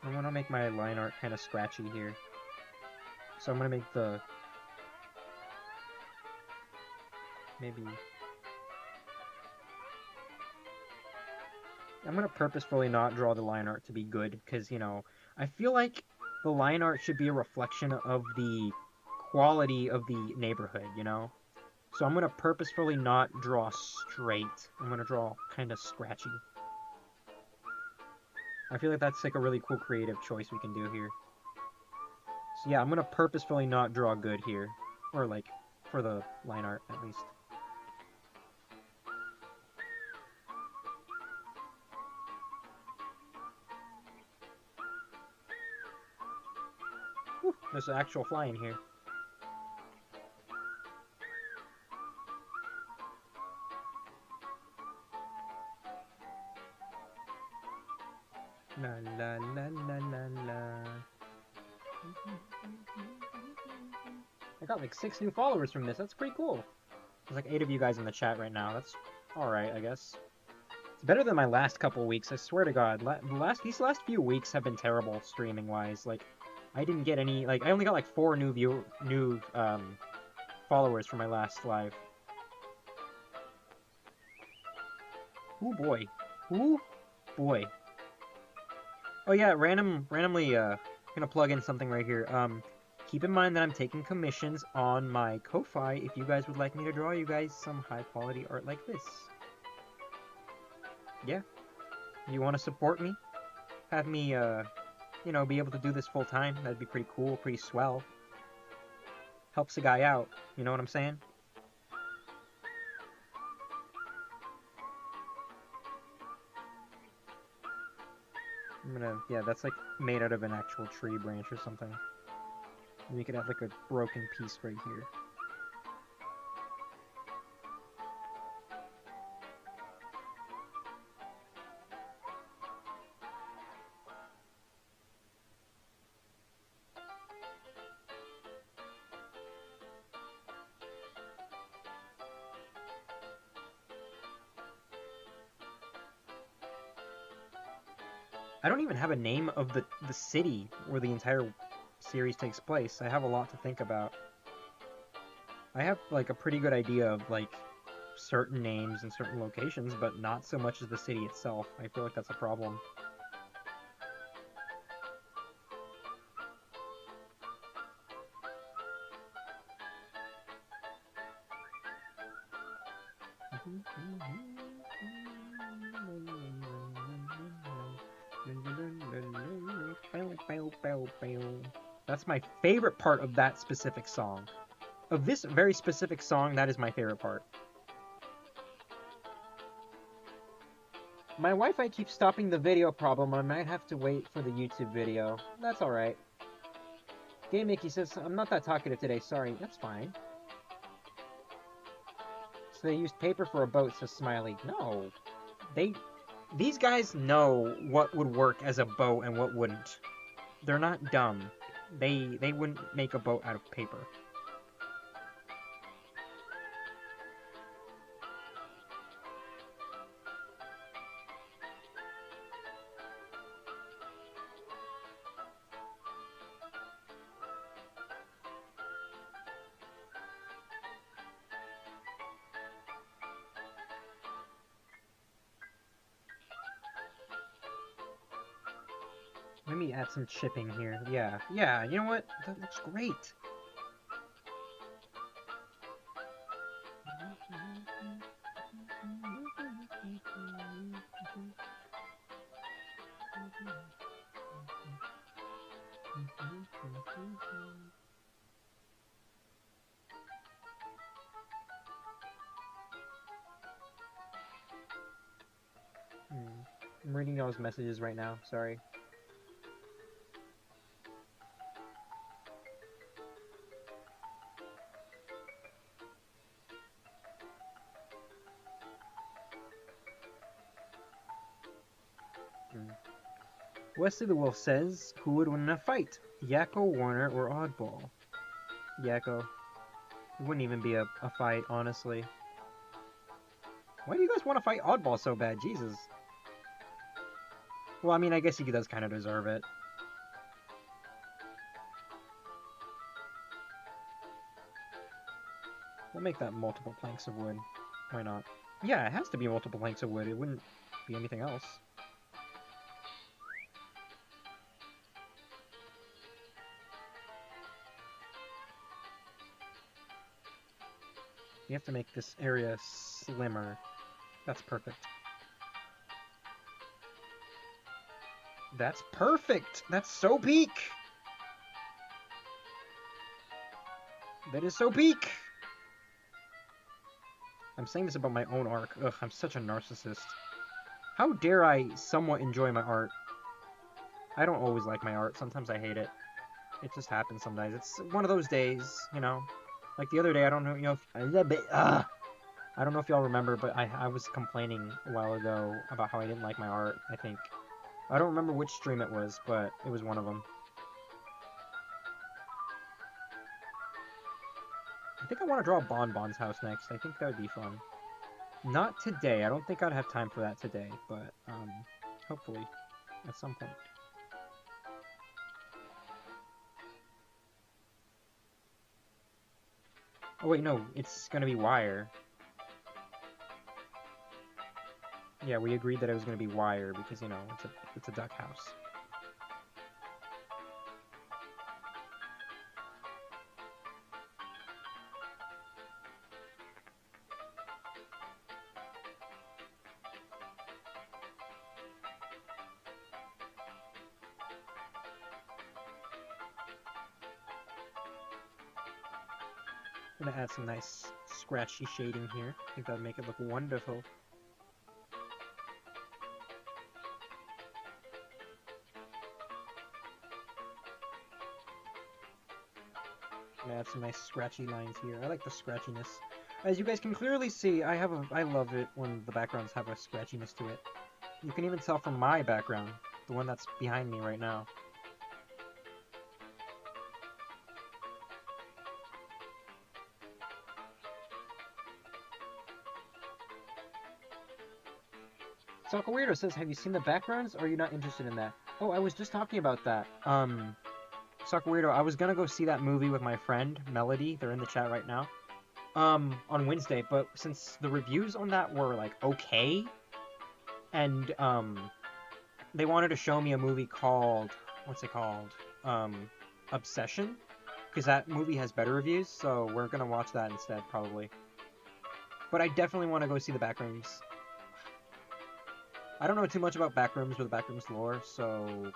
I want to make my line art kind of scratchy here. So I'm going to make the... Maybe... I'm going to purposefully not draw the line art to be good, because, you know, I feel like the line art should be a reflection of the quality of the neighborhood, you know? So I'm going to purposefully not draw straight. I'm going to draw kind of scratchy. I feel like that's like a really cool creative choice we can do here. So yeah, I'm going to purposefully not draw good here. Or like, for the line art at least. Whew, there's an actual fly in here. La la la la la la. I got like 6 new followers from this. That's pretty cool. There's like 8 of you guys in the chat right now. That's alright, I guess. It's better than my last couple weeks, I swear to God. These last few weeks have been terrible streaming-wise. Like, I didn't get any... Like, I only got like 4 new followers for my last live. Ooh, boy. Ooh, boy. Oh yeah, randomly, gonna plug in something right here. Keep in mind that I'm taking commissions on my Ko-Fi if you guys would like me to draw you guys some high-quality art like this. Yeah. You want to support me? Have me, you know, be able to do this full-time? That'd be pretty cool, pretty swell. Helps a guy out, you know what I'm saying? I'm gonna, yeah, that's like made out of an actual tree branch or something. And you could have like a broken piece right here. I don't even have a name of the city where the entire series takes place. I have a lot to think about. I have like a pretty good idea of like certain names and certain locations, but not so much as the city itself. I feel like that's a problem. That's my favorite part of that specific song. Of this very specific song, that is my favorite part. My Wi-Fi keeps stopping the video problem. I might have to wait for the YouTube video. That's alright. Game Mickey says, I'm not that talkative today, sorry. That's fine. So they used paper for a boat, says Smiley. No. These guys know what would work as a boat and what wouldn't. They're not dumb. They wouldn't make a boat out of paper. Let me add some chipping here. Yeah, you know what? That looks great. I'm reading those messages right now, sorry. Wesley the Wolf says, who would win in a fight? Yakko, Warner, or Oddball? Yakko. It wouldn't even be a fight, honestly. Why do you guys want to fight Oddball so bad? Jesus. Well, I mean, I guess he does kind of deserve it. We'll make that multiple planks of wood. Why not? Yeah, it has to be multiple planks of wood. It wouldn't be anything else. You have to make this area slimmer. That's perfect. That's perfect! That's so peak! That is so peak! I'm saying this about my own arc. Ugh, I'm such a narcissist. How dare I somewhat enjoy my art? I don't always like my art. Sometimes I hate it. It just happens sometimes. It's one of those days, you know. Like the other day, I don't know, I don't know if y'all remember, but I was complaining a while ago about how I didn't like my art, I think. I don't remember which stream it was, but it was one of them. I think I want to draw Bonbon's house next. I think that would be fun. Not today. I don't think I'd have time for that today, but hopefully at some point. Oh wait, no, it's gonna be wire. Yeah, we agreed that it was gonna be wire because, you know, it's a duck house. I'm gonna add some nice scratchy shading here. I think that would make it look wonderful. I'm gonna add some nice scratchy lines here. I like the scratchiness. As you guys can clearly see, I love it when the backgrounds have a scratchiness to it. You can even tell from my background, the one that's behind me right now. Soccer Weirdo says, have you seen the backgrounds, or are you not interested in that? Oh, I was just talking about that. Soccer Weirdo, I was gonna go see that movie with my friend, Melody, they're in the chat right now, on Wednesday, but since the reviews on that were, like, okay, and, they wanted to show me a movie called, what's it called? Obsession? Because that movie has better reviews, so we're gonna watch that instead, probably. But I definitely want to go see the Backrooms. I don't know too much about Backrooms or the Backrooms lore, so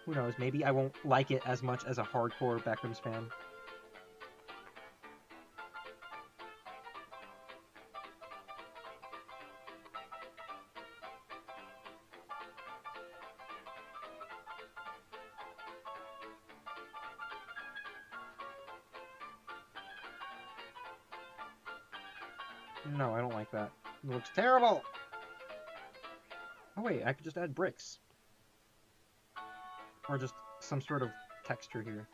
who knows, maybe I won't like it as much as a hardcore Backrooms fan. No, I don't like that. It looks terrible! Oh wait, I could just add bricks. Or just some sort of texture here.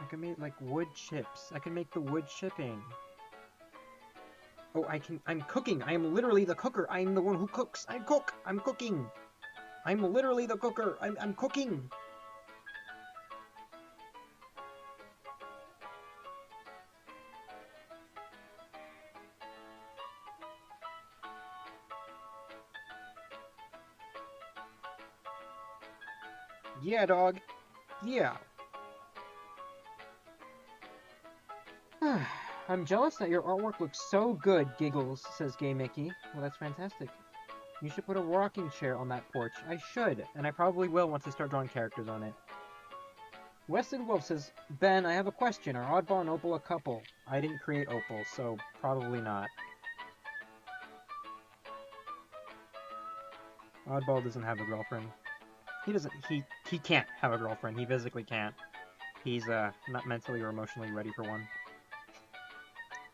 I can make, like, wood chips. I can make the wood chipping. Oh, I'm cooking! I am literally the cooker! I'm the one who cooks! I cook! I'm cooking! I'm literally the cooker! I'm cooking! Yeah, dog. Yeah. I'm jealous that your artwork looks so good, Giggles, says Gay Mickey. Well, that's fantastic. You should put a rocking chair on that porch. I should, and I probably will once I start drawing characters on it. Weston Wolf says, Ben, I have a question. Are Oddball and Opal a couple? I didn't create Opal, so probably not. Oddball doesn't have a girlfriend. He can't have a girlfriend. He physically can't. He's not mentally or emotionally ready for one.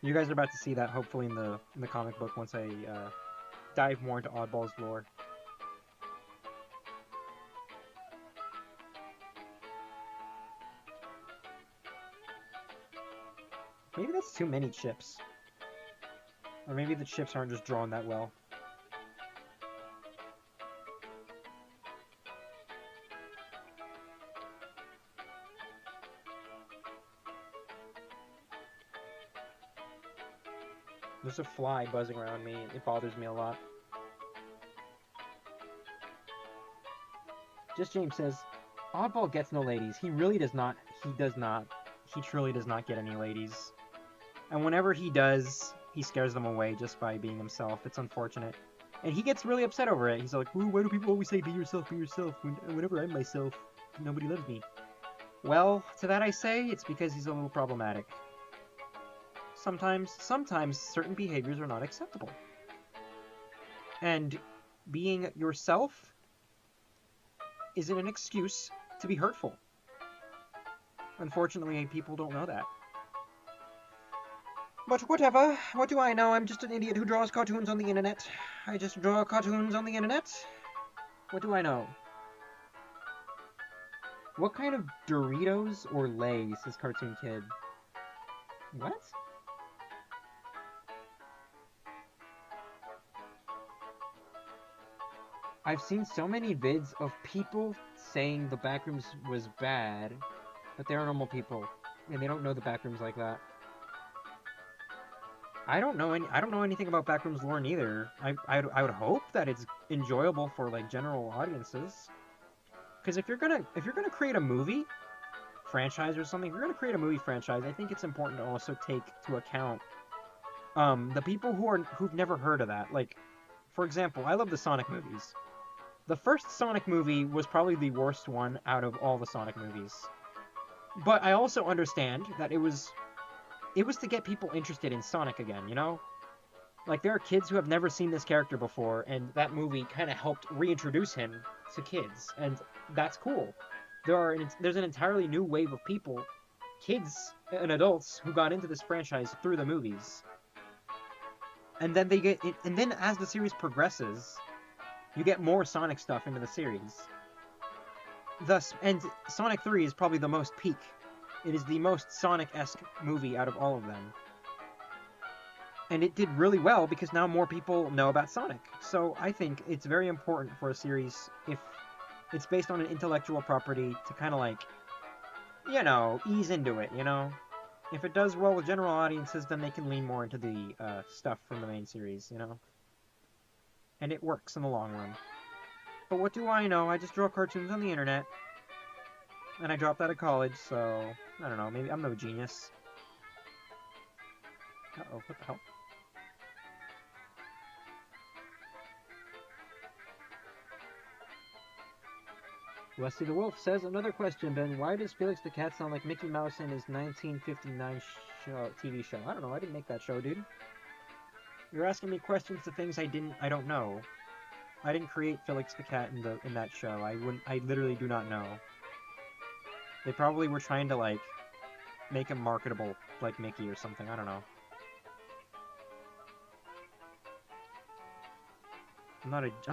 You guys are about to see that hopefully in the comic book once I dive more into Oddball's lore. Maybe that's too many chips. Or maybe the chips aren't just drawn that well. There's a fly buzzing around me. It bothers me a lot. Just James says, Oddball gets no ladies. He really does not. He does not. He truly does not get any ladies. And whenever he does, he scares them away just by being himself. It's unfortunate. And he gets really upset over it. He's like, why do people always say be yourself, whenever I'm myself, nobody loves me? Well, to that I say, it's because he's a little problematic. Sometimes certain behaviors are not acceptable. And being yourself isn't an excuse to be hurtful. Unfortunately, people don't know that. But whatever, what do I know? I'm just an idiot who draws cartoons on the internet. I just draw cartoons on the internet. What do I know? What kind of Doritos or Lay's is Cartoon Kid? What? I've seen so many vids of people saying the Backrooms was bad, but they're normal people, and they don't know the Backrooms like that. I don't know anything about Backrooms lore either. I would hope that it's enjoyable for like general audiences. Because if you're gonna create a movie franchise or something, if you're gonna create a movie franchise, I think it's important to also take to account the people who've never heard of that. Like, for example, I love the Sonic movies. The first Sonic movie was probably the worst one out of all the Sonic movies. But I also understand that it was to get people interested in Sonic again, you know? Like, there are kids who have never seen this character before, and that movie kind of helped reintroduce him to kids, and that's cool. There's an entirely new wave of people, kids and adults, who got into this franchise through the movies. And then as the series progresses, you get more Sonic stuff into the series. And Sonic 3 is probably the most peak. It is the most Sonic-esque movie out of all of them. And it did really well because now more people know about Sonic. So I think it's very important for a series, if it's based on an intellectual property, to kind of like, you know, ease into it, you know? If it does well with general audiences, then they can lean more into the stuff from the main series, you know? And it works in the long run. But what do I know? I just draw cartoons on the internet. And I dropped out of college, so I don't know, maybe I'm no genius. Uh-oh, what the hell? Wesley the Wolf says, another question, Ben. Why does Felix the Cat sound like Mickey Mouse in his 1959 TV show? I don't know, I didn't make that show, dude. You're asking me questions to things I don't know. I didn't create Felix the Cat in that show. I literally do not know. They probably were trying to, like, make him marketable like Mickey or something. I don't know. I'm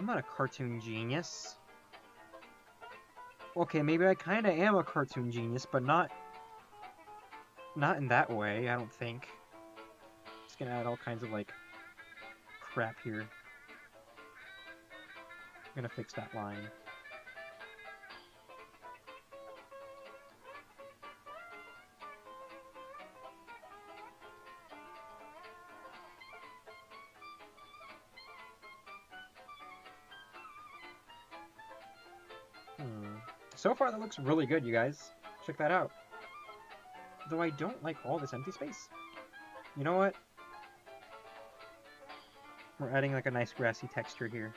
not a cartoon genius. Okay, maybe I kind of am a cartoon genius, but not in that way, I don't think. Just gonna add all kinds of, like, crap here. I'm gonna fix that line. So far, that looks really good, you guys. Check that out. Though I don't like all this empty space. You know what? We're adding like a nice grassy texture here.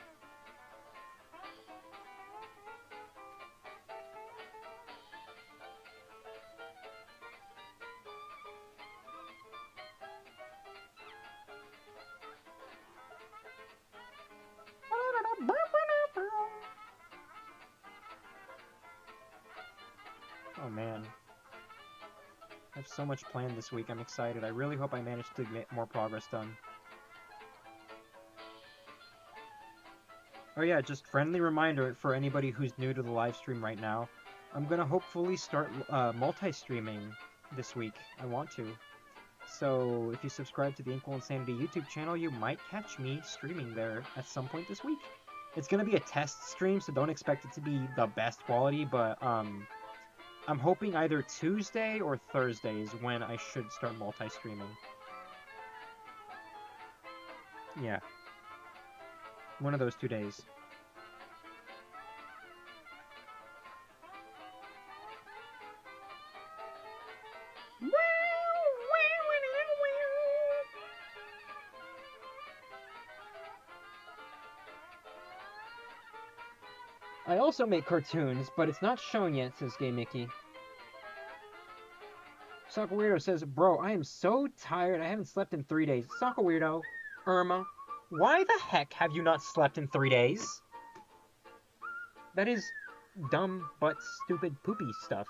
Oh man. I have so much planned this week, I'm excited. I really hope I manage to get more progress done. Oh yeah, just friendly reminder for anybody who's new to the live stream right now. I'm gonna hopefully start multi-streaming this week. I want to. So if you subscribe to the Inkwell Insanity YouTube channel, you might catch me streaming there at some point this week. It's gonna be a test stream, so don't expect it to be the best quality, but I'm hoping either Tuesday or Thursday is when I should start multi-streaming. Yeah. One of those 2 days. I also make cartoons, but it's not shown yet, says Gay Mickey. Soccer Weirdo says, bro, I am so tired. I haven't slept in 3 days. Soccer Weirdo, Irma, why the heck have you not slept in 3 days? That is dumb but stupid poopy stuff.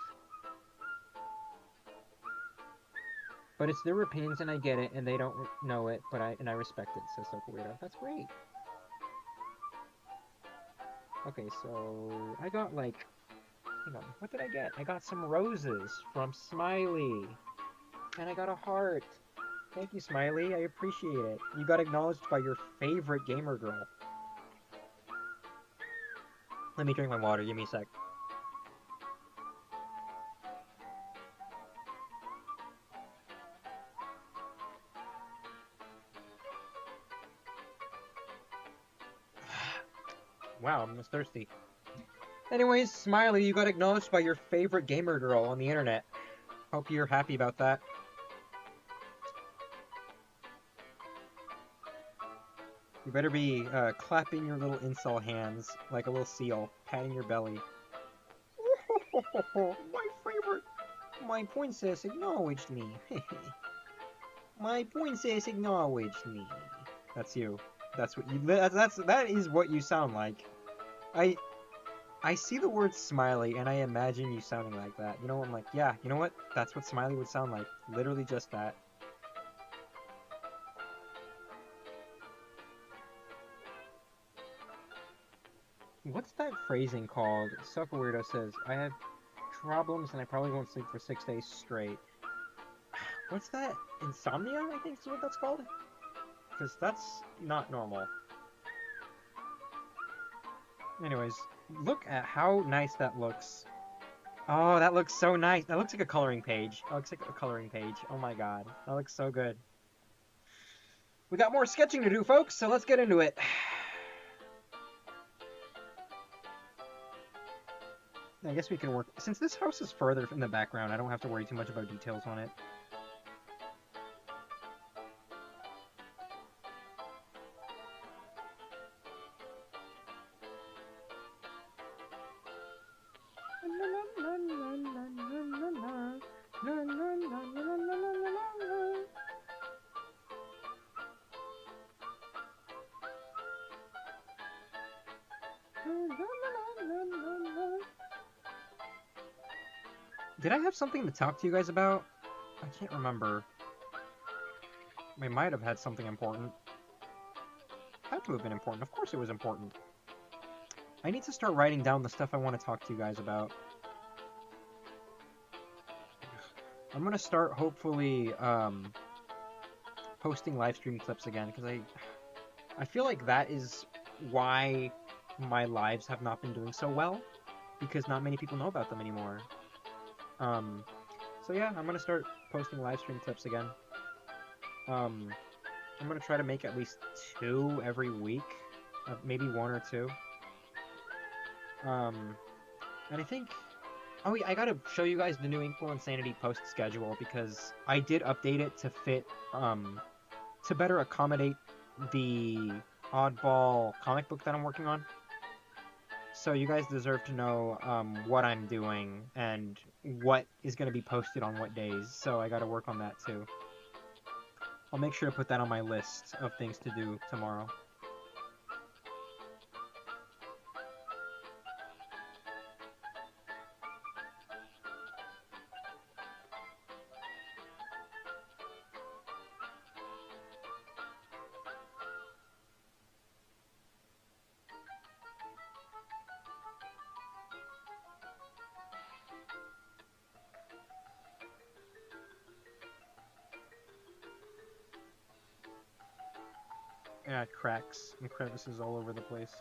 But it's their opinions and I get it and they don't know it, but I respect it, says Soka Weirdo. That's great. Okay, so I got like, hang on, what did I get? I got some roses from Smiley. And I got a heart. Thank you, Smiley. I appreciate it. You got acknowledged by your favorite gamer girl. Let me drink my water. Give me a sec. Wow, I'm almost thirsty. Anyways, Smiley, you got acknowledged by your favorite gamer girl on the internet. Hope you're happy about that. You better be clapping your little incel hands like a little seal, patting your belly. My favorite! My princess acknowledged me. My princess acknowledged me. That's you. That's what you. That is what you sound like. I see the word Smiley and I imagine you sounding like that. You know, I'm like, yeah, you know what? That's what Smiley would sound like. Literally just that. What's that phrasing called? Sucker Weirdo says, I have problems and I probably won't sleep for 6 days straight. What's that? Insomnia, I think is what that's called? Because that's not normal. Anyways, look at how nice that looks. Oh, that looks so nice. That looks like a coloring page. That looks like a coloring page. Oh my god. That looks so good. We got more sketching to do, folks, so let's get into it. I guess we can work... Since this house is further in the background, I don't have to worry too much about details on it. Did I have something to talk to you guys about? I can't remember. We might have had something important. Had to have been important. Of course it was important. I need to start writing down the stuff I want to talk to you guys about. I'm gonna start, hopefully, posting live stream clips again, because I feel like that is why my lives have not been doing so well, because not many people know about them anymore. So yeah, I'm gonna start posting live stream clips again. I'm gonna try to make at least 2 every week, maybe 1 or 2. And I think, oh yeah, I gotta show you guys the new Inkwell Insanity post schedule, because I did update it to fit, to better accommodate the oddball comic book that I'm working on. So you guys deserve to know what I'm doing and what is going to be posted on what days. So I got to work on that too. I'll make sure to put that on my list of things to do tomorrow. Yeah, cracks and crevices all over the place.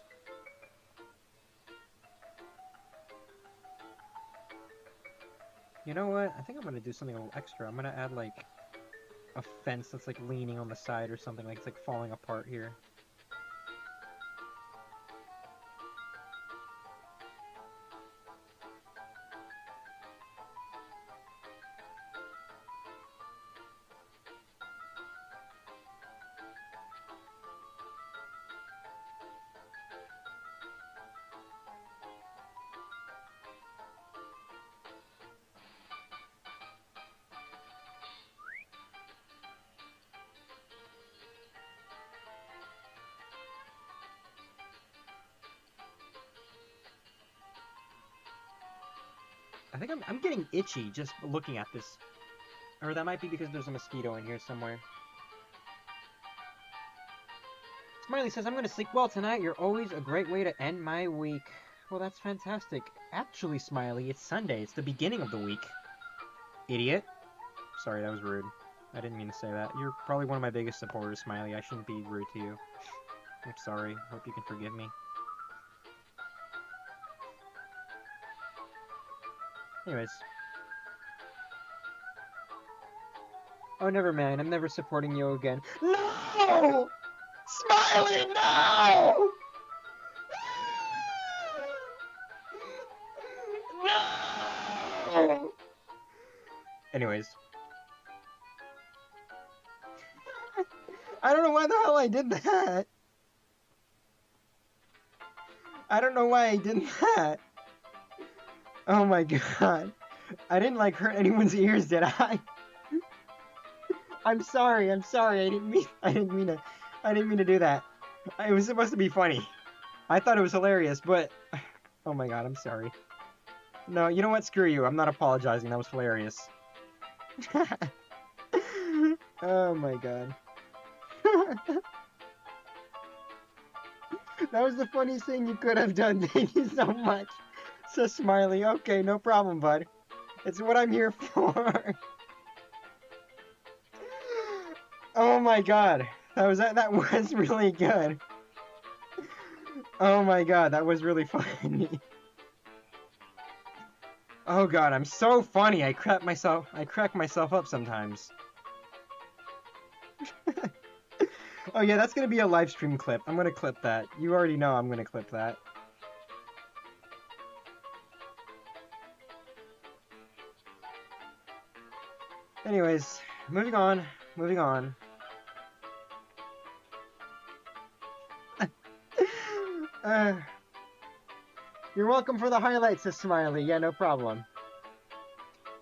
You know what? I think I'm gonna do something a little extra. I'm gonna add like a fence that's like leaning on the side or something, like it's like falling apart here. I think I'm getting itchy just looking at this. Or that might be because there's a mosquito in here somewhere. Smiley says, I'm gonna sleep well tonight. You're always a great way to end my week. Well, that's fantastic. Actually, Smiley, it's Sunday. It's the beginning of the week. Idiot. Sorry, that was rude. I didn't mean to say that. You're probably one of my biggest supporters, Smiley. I shouldn't be rude to you. I'm sorry. Hope you can forgive me. Anyways. Oh, never mind. I'm never supporting you again. No! Smiley, no! No! Anyways. I don't know why the hell I did that. I don't know why I did that. Oh my god. I didn't like hurt anyone's ears, did I? I'm sorry. I didn't mean to do that. It was supposed to be funny. I thought it was hilarious, but oh my god, I'm sorry. No, you know what? Screw you. I'm not apologizing. That was hilarious. Oh my god. That was the funniest thing you could have done. Thank you so much. So Smiley. Okay, no problem, bud. It's what I'm here for. Oh my god. That was really good. Oh my god, that was really funny. Oh god, I'm so funny. I crack myself up sometimes. Oh yeah, that's gonna be a live stream clip. I'm gonna clip that. You already know I'm gonna clip that. Anyways, moving on. You're welcome for the highlights, says Smiley. Yeah, no problem.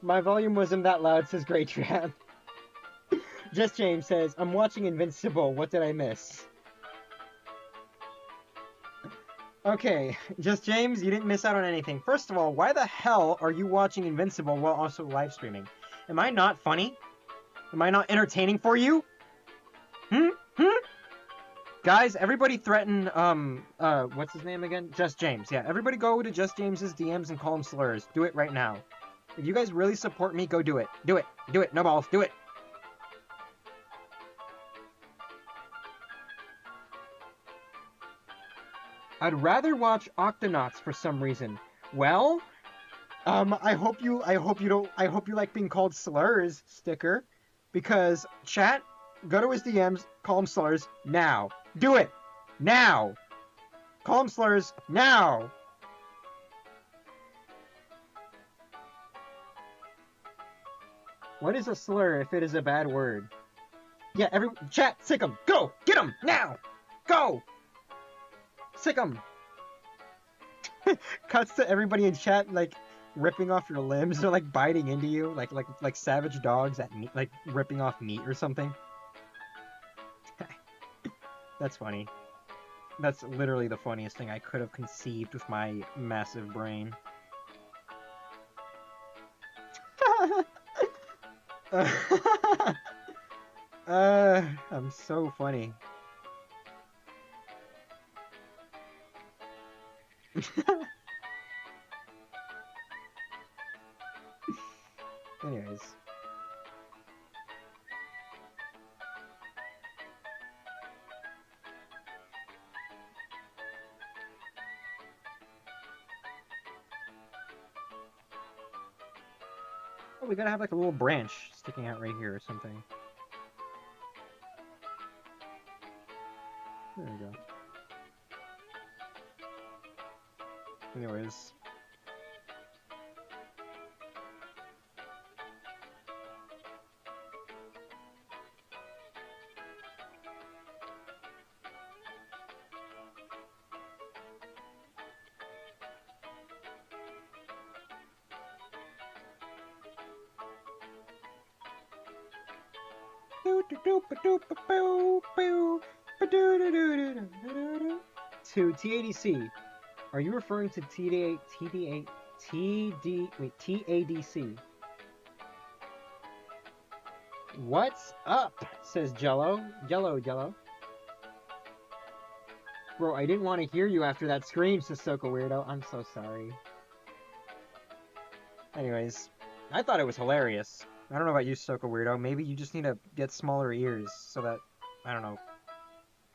My volume wasn't that loud, says Great Trap. Just James says, I'm watching Invincible. What did I miss? Okay, Just James, you didn't miss out on anything. First of all, why the hell are you watching Invincible while also live streaming? Am I not funny? Am I not entertaining for you? Guys, everybody threaten, what's his name again? Just James. Yeah, everybody go to Just James's DMs and call him slurs. Do it right now. If you guys really support me, go do it. Do it. Do it. No balls. Do it. I'd rather watch Octonauts for some reason. Well, I hope you like being called slurs, Sticker, because chat, go to his DMs, call him slurs now. Do it now. Call him slurs now. What is a slur if it is a bad word? Yeah, chat, sick him. Go, get him now. Go. Sick him. Cuts to everybody in chat like ripping off your limbs or like biting into you like savage dogs at meat, like ripping off meat or something. That's funny. That's literally the funniest thing I could have conceived with my massive brain. I'm so funny. Anyways. Oh, we gotta have like a little branch sticking out right here or something. There we go. Anyways. To TADC, are you referring to TDA TADC. What's up? Says Jello. Jello. Bro, I didn't want to hear you after that scream, Sissoko Weirdo. I'm so sorry. Anyways, I thought it was hilarious. I don't know about you, Sissoko Weirdo. Maybe you just need to get smaller ears so that, I don't know,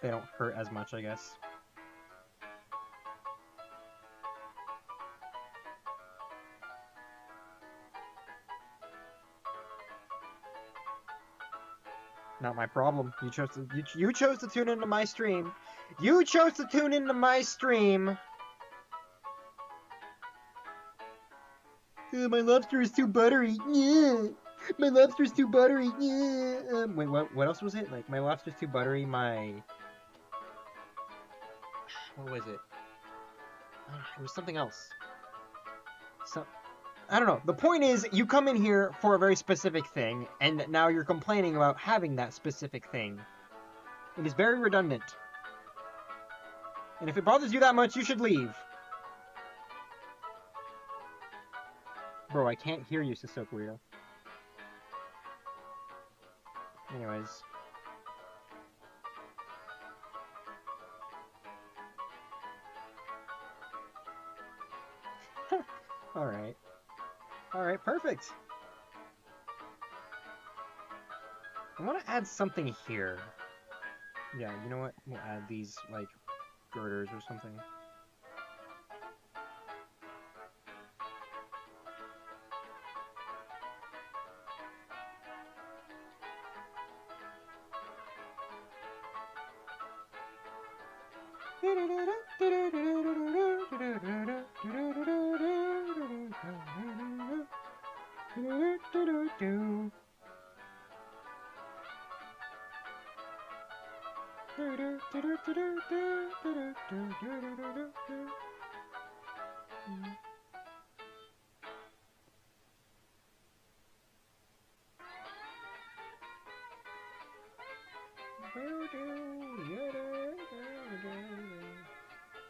they don't hurt as much, I guess. Not my problem. You chose to tune into my stream. You chose to tune into my stream. My lobster is too buttery. Yeah. My lobster's too buttery. Yeah. Wait, what else was it? Like, my lobster's too buttery. What was it? It was something else. I don't know. The point is, you come in here for a very specific thing, and now you're complaining about having that specific thing. It is very redundant. And if it bothers you that much, you should leave. Bro, I can't hear you, Sissoko Weirdo. Anyways. Alright. Alright, perfect. I want to add something here. Yeah, you know what? We'll add these, like, girders or something.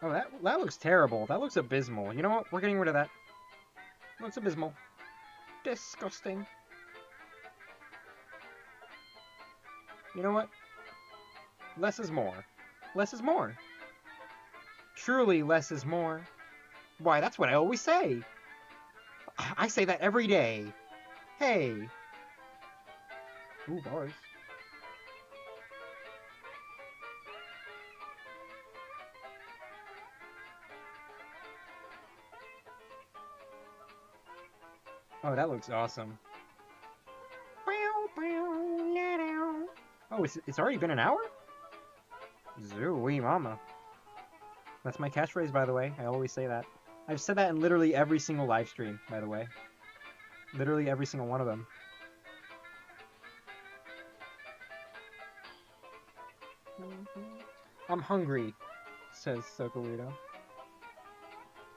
Oh, that looks terrible. That looks abysmal. You know what? We're getting rid of that. Looks abysmal. Disgusting. You know what? Less is more. Less is more. Truly, less is more. Why, that's what I always say. I say that every day. Hey. Ooh, bars. Oh, that looks awesome. Oh, it's already been an hour? Zooey mama. That's my catchphrase, by the way. I always say that. I've said that in literally every single live stream, by the way. Literally every single one of them. I'm hungry, says Soko Weirdo.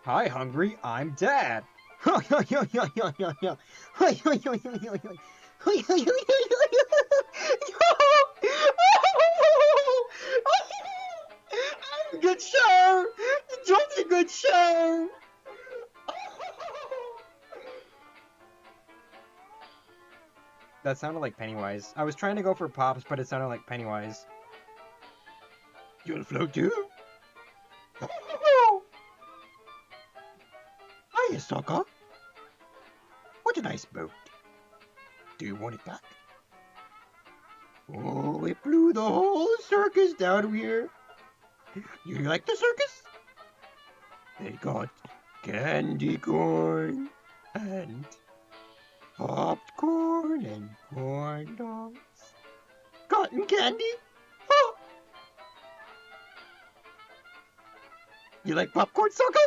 Hi, hungry. I'm Dad. Good show! Jolty good show! That sounded like Pennywise. I was trying to go for Pops, but it sounded like Pennywise. You wanna float too? Hiya, sucker. What a nice boat. Do you want it back? Oh, it blew the whole circus down here. You like the circus? They got candy corn and popcorn and corn dogs. Cotton candy? Huh. You like popcorn, sucker?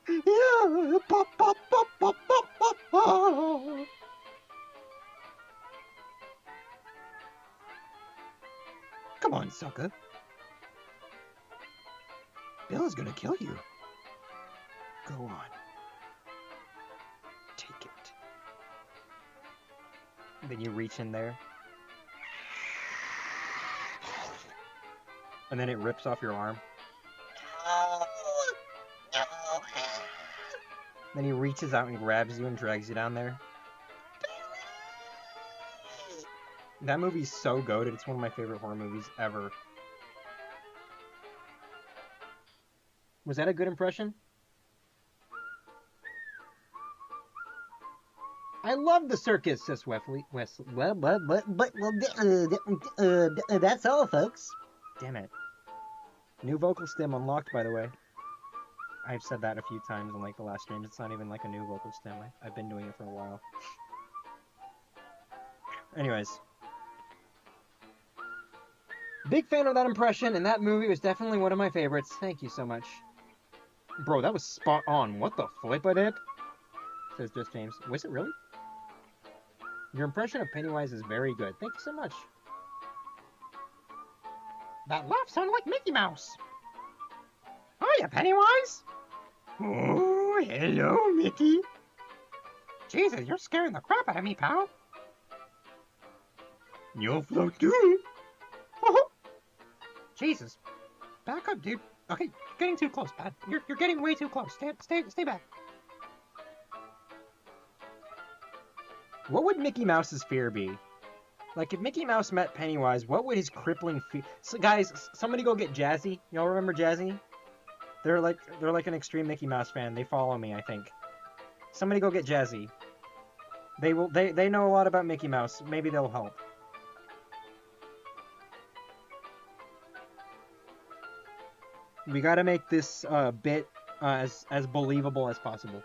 Yeah, pop, pop, pop, pop, pop, pop, pop. Come on, sucker. Bill is gonna kill you. Go on. Take it. And then you reach in there. And then it rips off your arm. Then he reaches out and grabs you and drags you down there. That movie's so goated. It's one of my favorite horror movies ever. Was that a good impression? I love the circus, says Wesley. That's all, folks. Damn it. New vocal stem unlocked, by the way. I've said that a few times in like the last streams. It's not even like a new vocal stem. I've been doing it for a while. Anyways. Big fan of that impression, and that movie was definitely one of my favorites. Thank you so much. Bro, that was spot on. What the flip I did? Says Just James. Was it really? Your impression of Pennywise is very good. Thank you so much. That laugh sounded like Mickey Mouse. Hiya, Pennywise. Oh, hello, Mickey. Jesus, you're scaring the crap out of me, pal. You'll float too. Jesus. Back up, dude. Okay, you're getting too close, Pat. You're getting way too close. Stay back. What would Mickey Mouse's fear be? Like, if Mickey Mouse met Pennywise, what would his crippling fear... So, guys, somebody go get Jazzy. Y'all remember Jazzy? They're like an extreme Mickey Mouse fan. They follow me, I think. Somebody go get Jazzy. They know a lot about Mickey Mouse. Maybe they'll help. We gotta make this bit as believable as possible.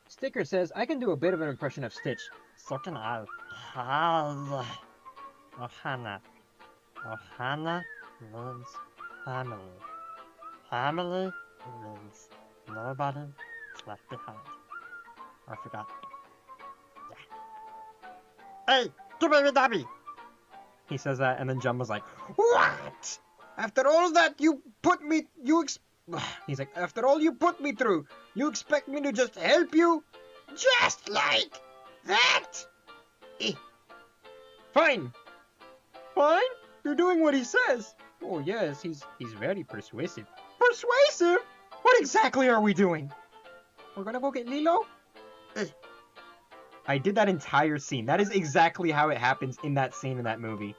Sticker says, I can do a bit of an impression of Stitch. So can I. Ohana. Ohana means family. Family means nobody left behind. I forgot. Yeah. Hey, give me the Dabby! He says that, and then Jumbo's like, what? After all that you put me, he's like, after all you put me through, you expect me to just help you? Just like that? Fine. Fine? You're doing what he says. Oh yes, he's very persuasive. Persuasive? What exactly are we doing? We're gonna go get Lilo? I did that entire scene. That is exactly how it happens in that scene in that movie.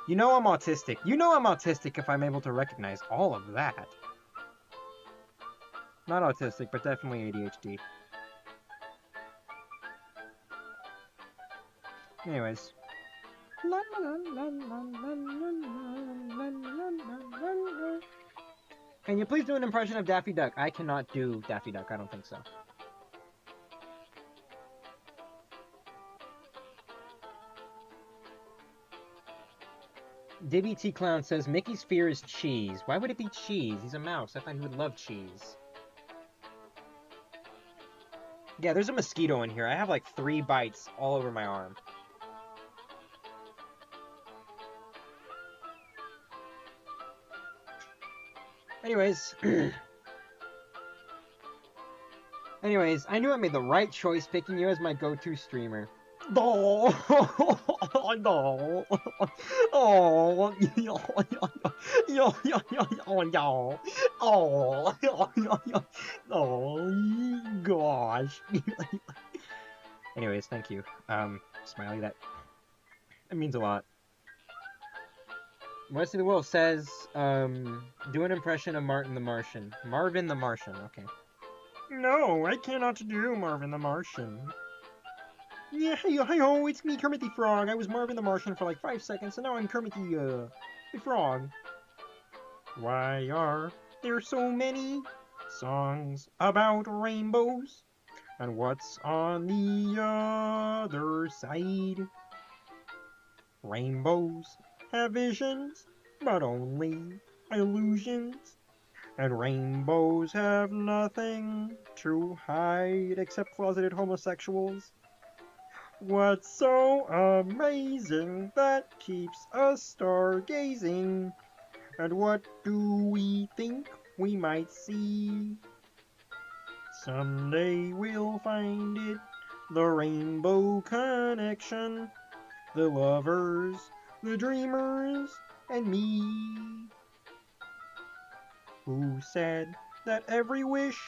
You know I'm autistic. You know I'm autistic if I'm able to recognize all of that. Not autistic, but definitely ADHD. Anyways. Can you please do an impression of Daffy Duck? I cannot do Daffy Duck. I don't think so. Dibby T Clown says Mickey's fear is cheese. Why would it be cheese? He's a mouse. I thought he would love cheese. Yeah, there's a mosquito in here. I have like 3 bites all over my arm. Anyways. Anyways, I knew I made the right choice picking you as my go-to streamer. No. No. Oh. Oh gosh. Anyways, thank you. Smiley, that means a lot. Wesley the Wolf says, do an impression of Martin the Martian. Marvin the Martian, okay. No, I cannot do Marvin the Martian. Yeah, hey-ho, it's me, Kermit the Frog. I was Marvin the Martian for like 5 seconds, and now I'm Kermit the Frog. Why are there so many songs about rainbows? And what's on the other side? Rainbows have visions, but only illusions. And rainbows have nothing to hide except closeted homosexuals. What's so amazing that keeps us stargazing? And what do we think we might see? Someday we'll find it, the rainbow connection. The lovers, the dreamers, and me. Who said that every wish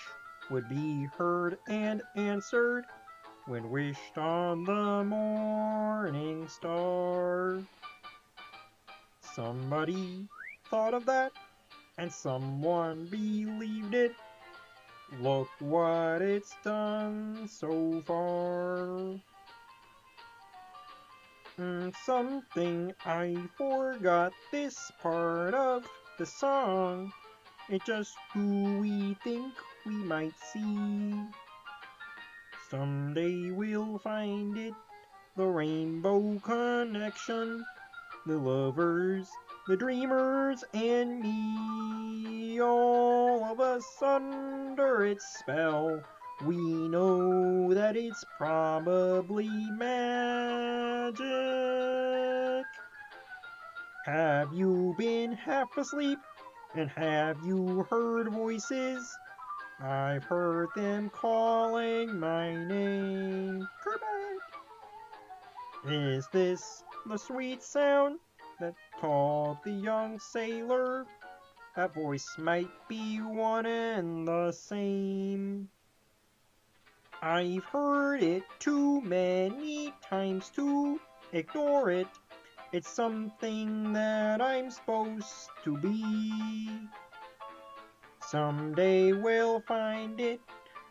would be heard and answered when wished on the morning star. Somebody thought of that, and someone believed it. Look what it's done so far. Something I forgot this part of the song. It's just who we think we might see. Someday we'll find it, the rainbow connection, the lovers, the dreamers, and me. All of us under its spell. We know that it's probably magic. Have you been half asleep? And have you heard voices? I've heard them calling my name. Kermit! Is this the sweet sound that called the young sailor? That voice might be one and the same. I've heard it too many times to ignore it. It's something that I'm supposed to be. Someday we'll find it,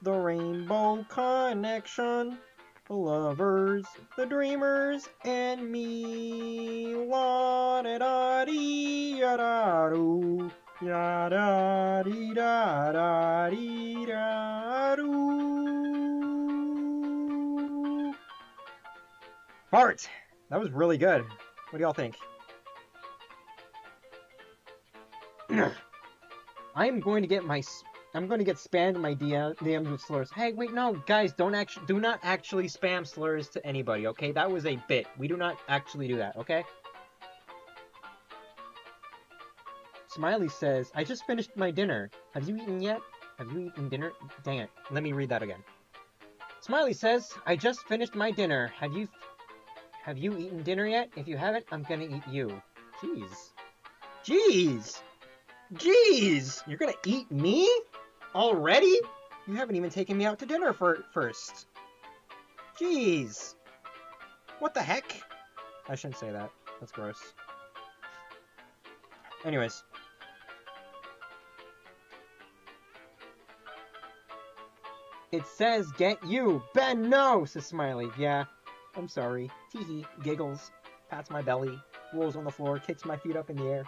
the rainbow connection, the lovers, the dreamers, and me. La da da dee da da doo, ya da dee da da dee da doo. Bart, that was really good. What do y'all think? I'm going to get spammed in my DMs with slurs. Hey, wait, no, guys, do not actually spam slurs to anybody, okay? That was a bit. We do not actually do that, okay? Smiley says, I just finished my dinner. Have you eaten yet? Have you eaten dinner? Dang it. Let me read that again. Smiley says, I just finished my dinner. Have you eaten dinner yet? If you haven't, I'm gonna eat you. Jeez. Jeez! Jeez! You're gonna eat me? Already? You haven't even taken me out to dinner first. Jeez. What the heck? I shouldn't say that. That's gross. Anyways. It says, get you! Ben, no! Says Smiley. Yeah, I'm sorry. Teehee. Giggles. Pats my belly. Rolls on the floor. Kicks my feet up in the air.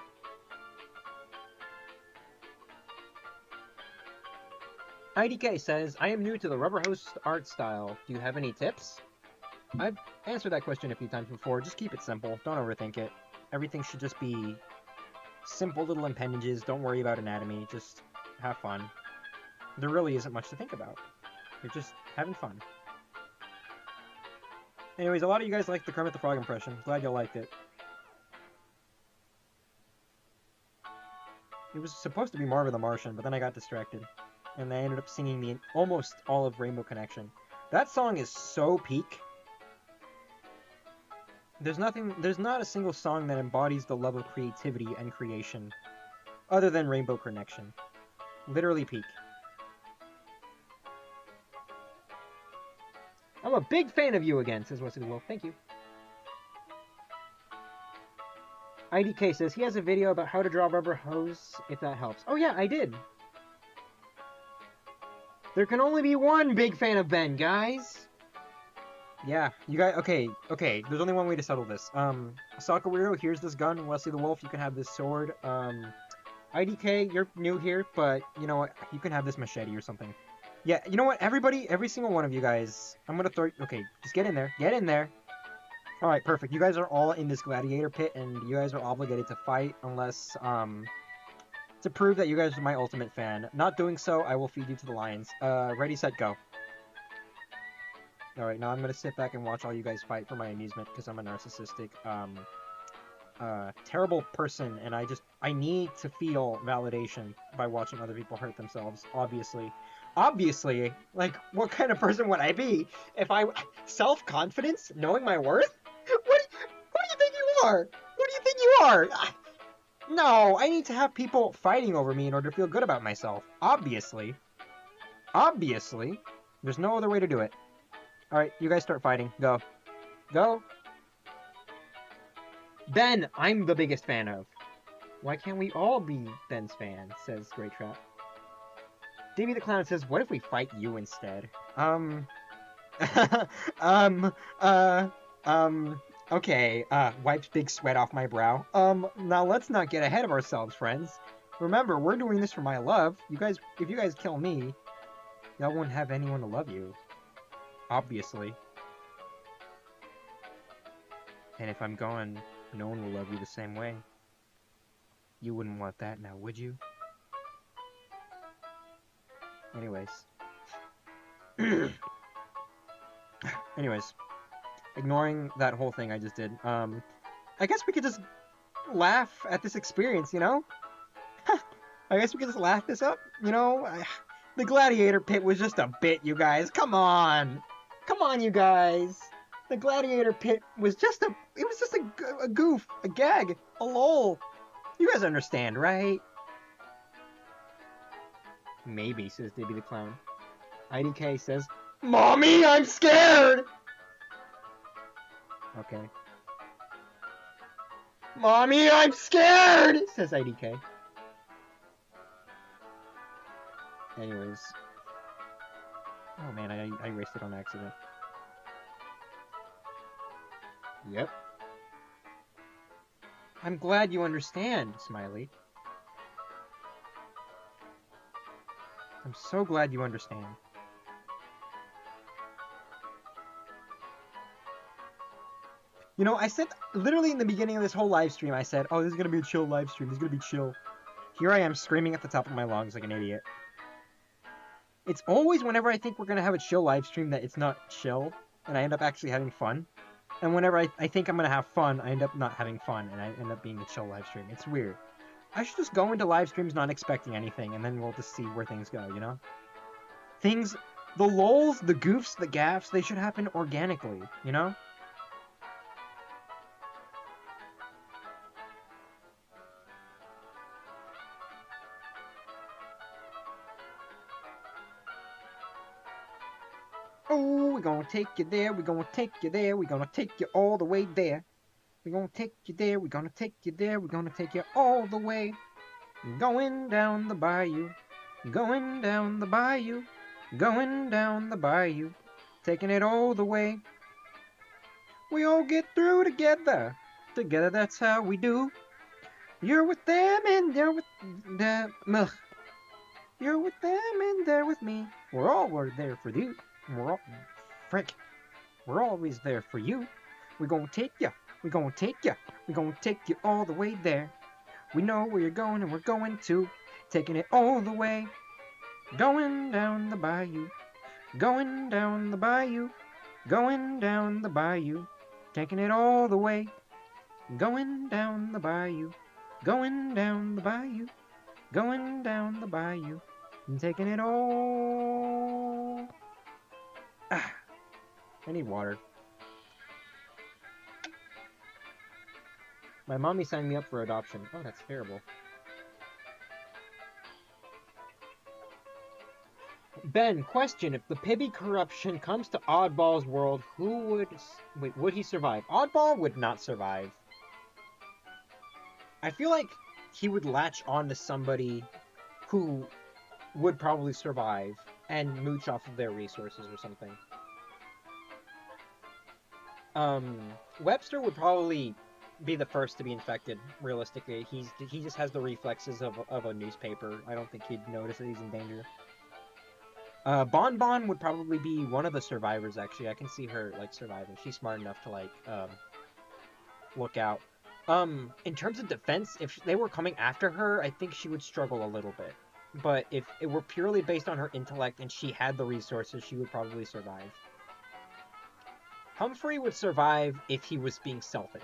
IDK says, I am new to the Rubber Hose art style. Do you have any tips? I've answered that question a few times before. Just keep it simple. Don't overthink it. Everything should just be simple little appendages. Don't worry about anatomy. Just have fun. There really isn't much to think about. You're just having fun. Anyways, a lot of you guys liked the Kermit the Frog impression. Glad y'all liked it. It was supposed to be Marvin the Martian, but then I got distracted. And I ended up singing almost all of Rainbow Connection. That song is so peak. There's not a single song that embodies the love of creativity and creation other than Rainbow Connection. Literally peak. I'm a big fan of you again, says Wesley Wolf. Thank you. IDK says he has a video about how to draw rubber hose, if that helps. Oh yeah, I did. There can only be one big fan of Ben, guys. Yeah, you guys. Okay. There's only one way to settle this. Sakuriro, here's this gun. Wesley the Wolf, you can have this sword. IDK, you're new here, but you know what? You can have this machete or something. Yeah, you know what? Everybody, every single one of you guys, I'm gonna throw. Okay, just get in there. Get in there. All right, perfect. You guys are all in this gladiator pit, and you guys are obligated to fight unless to prove that you guys are my ultimate fan. Not doing so, I will feed you to the lions. Ready, set, go. Alright, now I'm gonna sit back and watch all you guys fight for my amusement, because I'm a narcissistic, terrible person, and I need to feel validation by watching other people hurt themselves, obviously. Obviously! Like, what kind of person would I be if I... Self-confidence? Knowing my worth? What do you think you are? What do you think you are? No, I need to have people fighting over me in order to feel good about myself. Obviously. Obviously. There's no other way to do it. Alright, you guys start fighting. Go. Go. Ben, I'm the biggest fan of. Why can't we all be Ben's fans? Says Great Trap. Davey the Clown says, what if we fight you instead? um, uh, okay, wipes big sweat off my brow. Now let's not get ahead of ourselves, friends. Remember, we're doing this for my love. If you guys kill me, y'all won't have anyone to love you. Obviously. And if I'm gone, no one will love you the same way. You wouldn't want that now, would you? Anyways. Anyways. Ignoring that whole thing I just did, I guess we could just laugh at this experience, you know? I guess we could just laugh this up, you know? The gladiator pit was just a bit, you guys. Come on! Come on, you guys! The gladiator pit was just a goof, a gag, a lol. You guys understand, right? Maybe, says Dibby the Clown. IDK says, Mommy, I'm scared! Okay. Mommy, I'm scared! Says IDK. Anyways. Oh man, I erased it on accident. Yep. I'm glad you understand, Smiley. I'm so glad you understand. You know, I said, literally in the beginning of this whole live stream, I said, oh, this is gonna be a chill live stream, this is gonna be chill. Here I am screaming at the top of my lungs like an idiot. It's always whenever I think we're gonna have a chill live stream that it's not chill, and I end up actually having fun. And whenever I think I'm gonna have fun, I end up not having fun, and I end up being a chill live stream. It's weird. I should just go into live streams not expecting anything, and then we'll just see where things go, you know? Things, the lols, the goofs, the gaffs, they should happen organically, you know? Oh, we're gonna take you there, we're gonna take you there, we're gonna take you all the way there. We're gonna take you there, we're gonna take you there, we're gonna take you all the way. Going down the bayou, going down the bayou, going down the bayou, taking it all the way. We all get through together, together that's how we do. You're with them and they're with them. You're with them and they're with me. We're there for you. We're always there for you. We're gonna take you. We're gonna take you. We're gonna take you all the way there. We know where you're going and we're going to. Taking it all the way. Going down the bayou. Going down the bayou. Going down the bayou. Taking it all the way. Going down the bayou. Going down the bayou. Going down the bayou. And taking it all. I need water. My mommy signed me up for adoption. Oh, that's terrible. Ben, question. If the Pibby corruption comes to Oddball's world, who would... Wait, would he survive? Oddball would not survive. I feel like he would latch on to somebody who would probably survive and mooch off of their resources or something. Webster would probably be the first to be infected, realistically. He just has the reflexes of a newspaper. I don't think he'd notice that he's in danger. Bon Bon would probably be one of the survivors, actually. I can see her, like, surviving. She's smart enough to, like, look out. In terms of defense, if they were coming after her, I think she would struggle a little bit. But if it were purely based on her intellect and she had the resources, she would probably survive. Humphrey would survive if he was being selfish.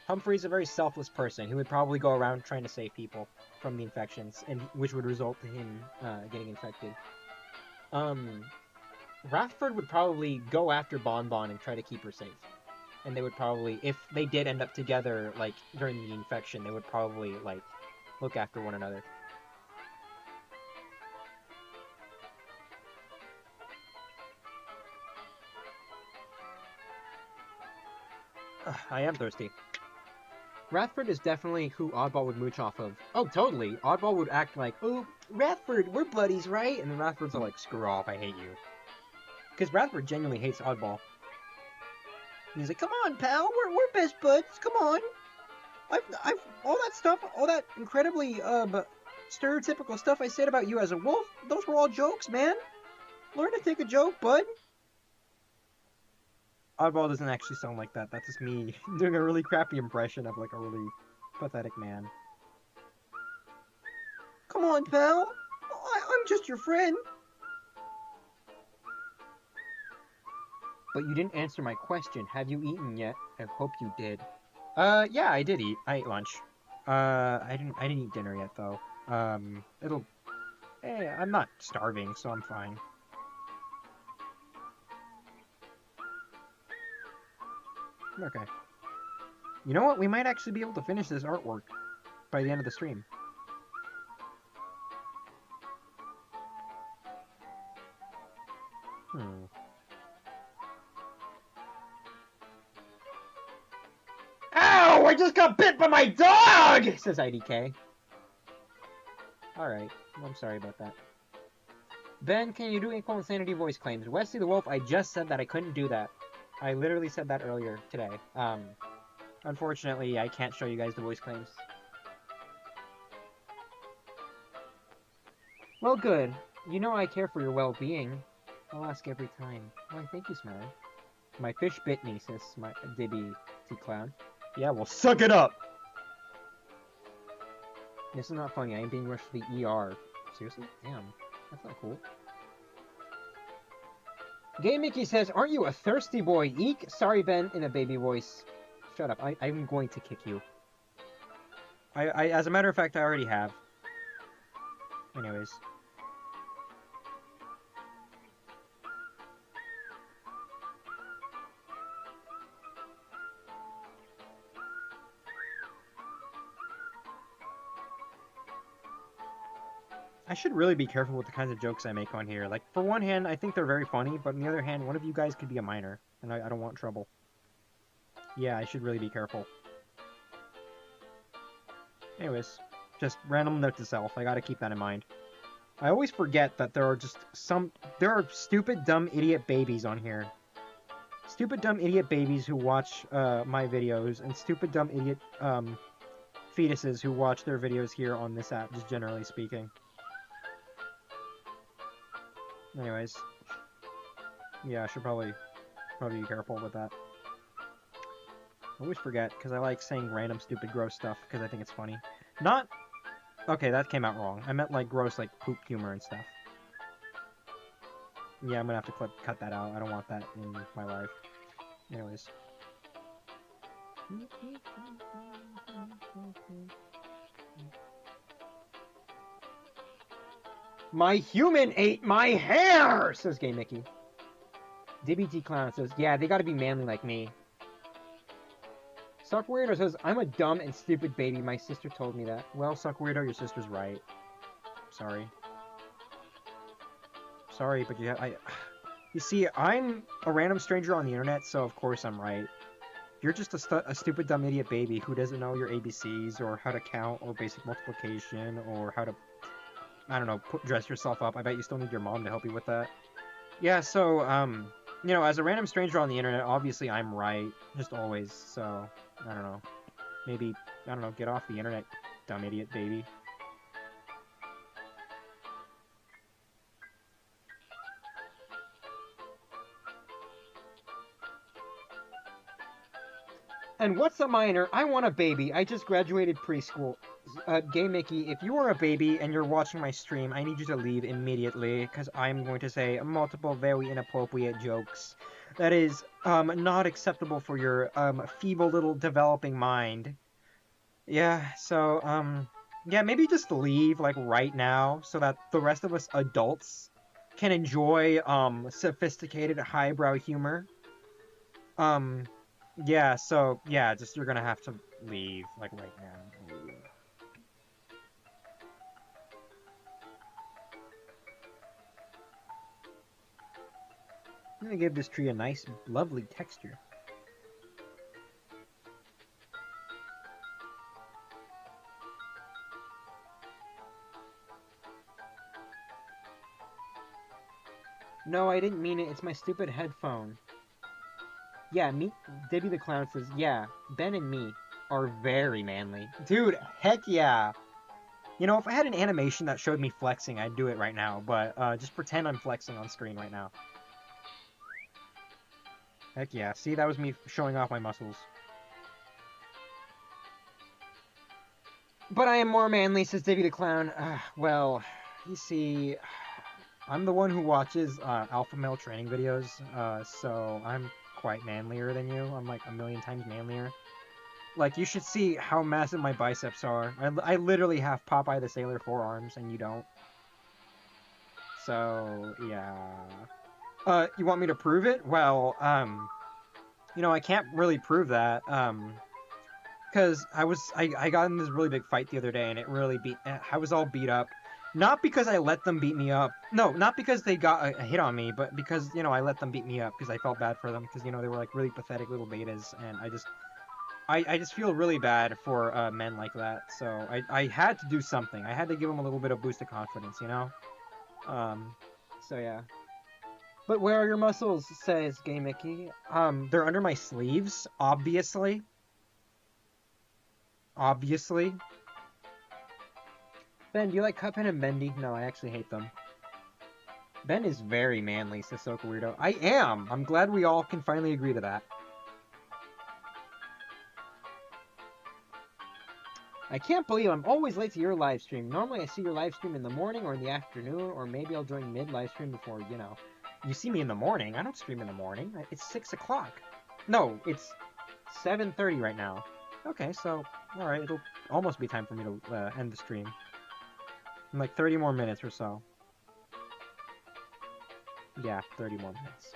Humphrey's a very selfless person who would probably go around trying to save people from the infections, and which would result in him getting infected. Rathford would probably go after Bon Bon and try to keep her safe. and they would probably, if they did end up together, like, during the infection, they would probably, like, look after one another. Ugh, I am thirsty. Rathford is definitely who Oddball would mooch off of. Oh, totally. Oddball would act like, oh, Rathford, we're buddies, right? And then Rathford's like, screw off, I hate you. Because Rathford genuinely hates Oddball. And he's like, come on, pal, we're best buds, come on. I've all that stuff, all that incredibly, stereotypical stuff I said about you as a wolf, those were all jokes, man. Learn to take a joke, bud. Oddball doesn't actually sound like that. That's just me doing a really crappy impression of, like, a really pathetic man. Come on, pal. I'm just your friend. But you didn't answer my question. Have you eaten yet? I hope you did. Yeah, I did eat. I ate lunch. I didn't eat dinner yet, though. Hey, I'm not starving, so I'm fine. Okay. You know what? We might actually be able to finish this artwork by the end of the stream. Ow! I just got bit by my dog! Says IDK. Alright. I'm sorry about that. Ben, can you do Inkwell Insanity voice claims? Wesley the Wolf, I just said that I couldn't do that. I literally said that earlier today. Unfortunately, I can't show you guys the voice claims. Well, good. You know I care for your well-being. I'll ask every time. Why, thank you, Smelly. My fish bit me, says my Dibby T-Clown. Yeah, well, suck it up! This is not funny. I am being rushed to the ER. Seriously? Damn. That's not cool. Gay Mickey says, aren't you a thirsty boy? Eek! Sorry, Ben, in a baby voice. Shut up. I'm going to kick you. As a matter of fact, I already have. Anyways. I should really be careful with the kinds of jokes I make on here. Like, for one hand, I think they're very funny, but on the other hand, one of you guys could be a minor, and I don't want trouble. Yeah, I should really be careful. Anyways, just random note to self. I gotta keep that in mind. I always forget that there are stupid, dumb, idiot babies on here. Stupid, dumb, idiot babies who watch, my videos, and stupid, dumb, idiot, fetuses who watch their videos here on this app, just generally speaking. Anyways. Yeah, I should probably be careful with that. I always forget, because I like saying random, stupid, gross stuff, because I think it's funny. Not... Okay, that came out wrong. I meant, like, gross, like, poop humor and stuff. Yeah, I'm gonna have to cut that out. I don't want that in my life. Anyways. My human ate my hair, says Gay Mickey. DBT Clown says, yeah, they gotta be manly like me. Suck Weirdo says, I'm a dumb and stupid baby. My sister told me that. Well, Suck Weirdo, your sister's right. Sorry. Sorry, but you see, I'm a random stranger on the internet, so of course I'm right. You're just a stupid, dumb, idiot baby who doesn't know your ABCs, or how to count, or basic multiplication, or how to... I don't know, dress yourself up. I bet you still need your mom to help you with that. Yeah, so, you know, as a random stranger on the internet, obviously I'm right. Just always, so, I don't know. Maybe, I don't know, get off the internet, dumb idiot baby. And what's a minor? I want a baby. I just graduated preschool. Gay Mickey, if you are a baby and you're watching my stream, I need you to leave immediately, because I'm going to say multiple very inappropriate jokes. That is, not acceptable for your, feeble little developing mind. Yeah, so, yeah, maybe just leave, like, right now, so that the rest of us adults can enjoy, sophisticated highbrow humor. Yeah, so, yeah, just you're gonna have to leave, like, right now. I'm gonna give this tree a nice, lovely texture. No, I didn't mean it. It's my stupid headphone. Yeah, me, Debbie the Clown says, yeah, Ben and me are very manly. Dude, heck yeah. You know, if I had an animation that showed me flexing, I'd do it right now, but just pretend I'm flexing on screen right now. Heck yeah. See, that was me showing off my muscles. But I am more manly, says Davy the Clown. Well, you see, I'm the one who watches alpha male training videos, so I'm quite manlier than you. I'm like a million times manlier. Like, you should see how massive my biceps are. I literally have Popeye the Sailor forearms, and you don't. So, yeah. You want me to prove it? Well, you know, I can't really prove that, because I got in this really big fight the other day, and it really I was all beat up. Not because I let them beat me up. No, not because they got a hit on me, but because, you know, I let them beat me up, because I felt bad for them, because, you know, they were, like, really pathetic little betas, and I just feel really bad for men like that, so I had to do something. I had to give them a little bit of boost of confidence, you know? Um, so yeah. But where are your muscles, says Gay Mickey. They're under my sleeves, obviously. Obviously. Ben, do you like Cuphead and Bendy? No, I actually hate them. Ben is very manly, says Soka Weirdo. I am! I'm glad we all can finally agree to that. I can't believe I'm always late to your live stream. Normally I see your live stream in the morning or in the afternoon, or maybe I'll join mid-live stream before, you know. You see me in the morning. I don't stream in the morning. It's 6 o'clock. No, it's 7:30 right now. Okay, so, alright, it'll almost be time for me to end the stream. In like 30 more minutes or so. Yeah, 30 more minutes.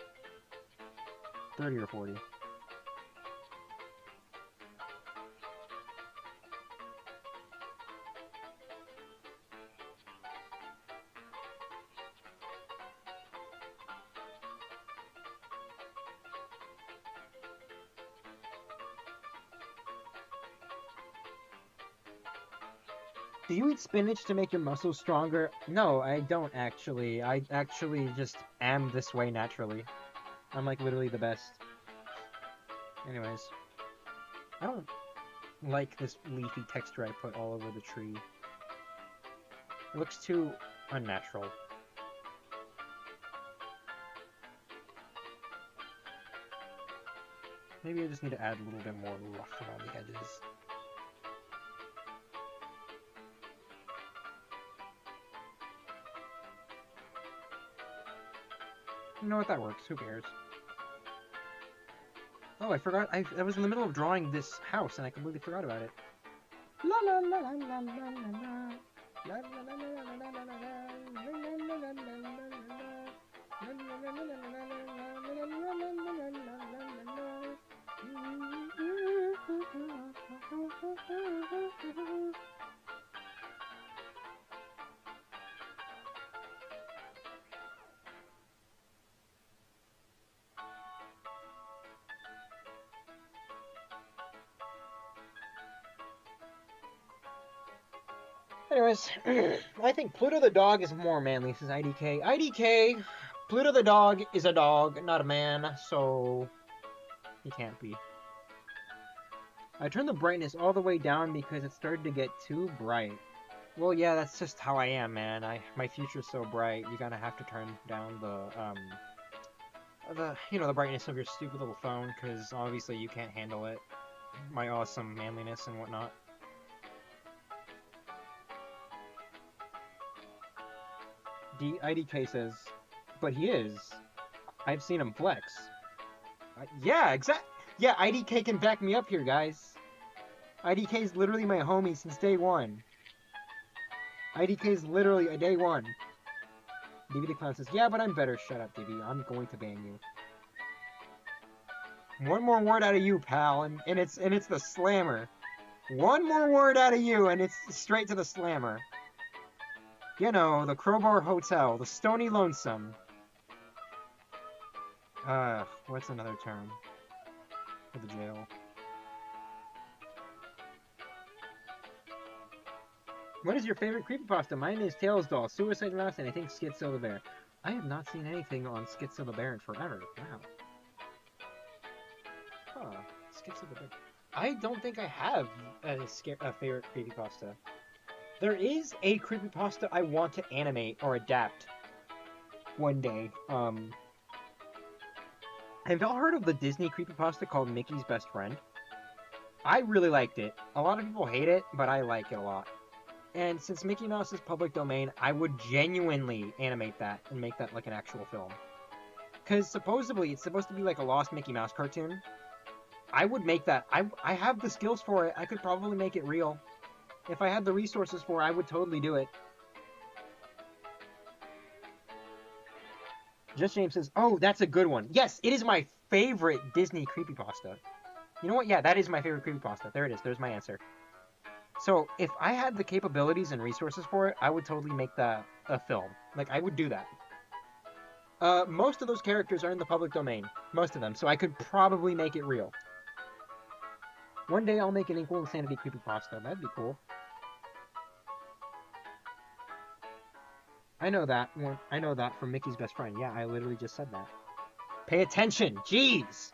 30 or 40. Do you eat spinach to make your muscles stronger? No, I don't actually. I actually just am this way naturally. I'm like literally the best. Anyways, I don't like this leafy texture I put all over the tree. It looks too unnatural. Maybe I just need to add a little bit more rough around the edges. You know what, that works. Who cares? Oh, I forgot. I was in the middle of drawing this house and I completely forgot about it. La la la la la la la. La la la la la la la la. Anyways, I think Pluto the dog is more manly, says IDK. IDK, Pluto the dog is a dog, not a man, so he can't be. I turned the brightness all the way down because it started to get too bright. Well, yeah, that's just how I am, man. My future's so bright, you gotta have to turn down the brightness of your stupid little phone, because obviously you can't handle it. My awesome manliness and whatnot. IDK says, but he is. I've seen him flex. Yeah, exactly. Yeah, IDK can back me up here, guys. IDK is literally my homie since day one. IDK is literally a day one. DB the Clown says, yeah, but I'm better. Shut up, DB. I'm going to ban you. One more word out of you, pal, and it's the slammer. One more word out of you, and it's straight to the slammer. You know, the Crowbar Hotel, the Stony Lonesome. What's another term for the jail? What is your favorite creepypasta? Mine is Tails Doll, Suicide Mouse, and I think Schizo the Bear. I have not seen anything on Schizo the Bear in forever. Wow. Huh. Schizo the Bear. I don't think I have a favorite creepypasta. There is a creepypasta I want to animate or adapt one day. Have y'all heard of the Disney creepypasta called Mickey's Best Friend? I really liked it. A lot of people hate it, but I like it a lot. And since Mickey Mouse is public domain, I would genuinely animate that and make that like an actual film. Because supposedly it's supposed to be like a lost Mickey Mouse cartoon. I would make that. I have the skills for it. I could probably make it real. If I had the resources for it, I would totally do it. Just James says, oh, that's a good one. Yes, it is my favorite Disney creepypasta. You know what? Yeah, that is my favorite creepypasta. There it is. There's my answer. So, if I had the capabilities and resources for it, I would totally make that a film. Like, I would do that. Most of those characters are in the public domain. Most of them. So I could probably make it real. One day I'll make an Inkwell Insanity creepypasta. That'd be cool. I know that. I know that from Mickey's Best Friend. Yeah, I literally just said that. Pay attention! Jeez!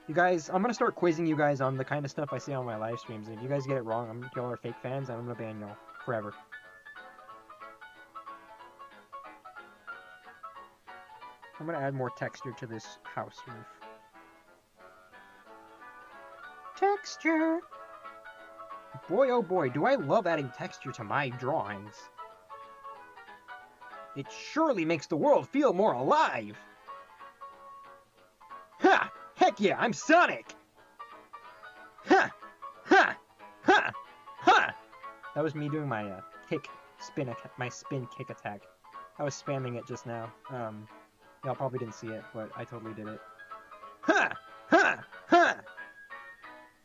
You guys, I'm gonna start quizzing you guys on the kind of stuff I say on my live streams. And if you guys get it wrong, y'all are fake fans, and I'm gonna ban y'all forever. I'm gonna add more texture to this house roof. Texture! Boy, oh boy, do I love adding texture to my drawings. It surely makes the world feel more alive! Ha! Heck yeah, I'm Sonic! Ha! Ha! Ha! Ha! That was me doing my my spin kick attack. I was spamming it just now. Y'all probably didn't see it, but I totally did it. Ha! Ha! Ha!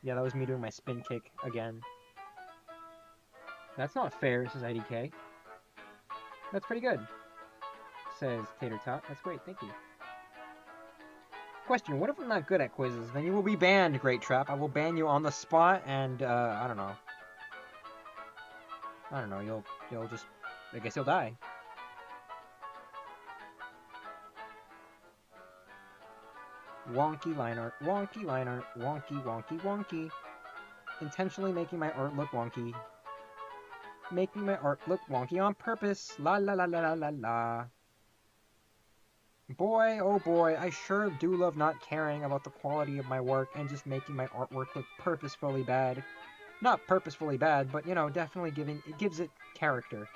Yeah, that was me doing my spin kick again. That's not fair, says IDK. That's pretty good, says Tater Tot. That's great, thank you. Question, what if I'm not good at quizzes? Then you will be banned, Great Trap. I will ban you on the spot, and, I don't know. I don't know, you'll just... I guess you'll die. Wonky line art, wonky line art, wonky, wonky, wonky. Intentionally making my art look wonky. Making my art look wonky on purpose. La la la la la la la. Boy, oh boy, I sure do love not caring about the quality of my work and just making my artwork look purposefully bad. Not purposefully bad, but, you know, definitely it gives it character.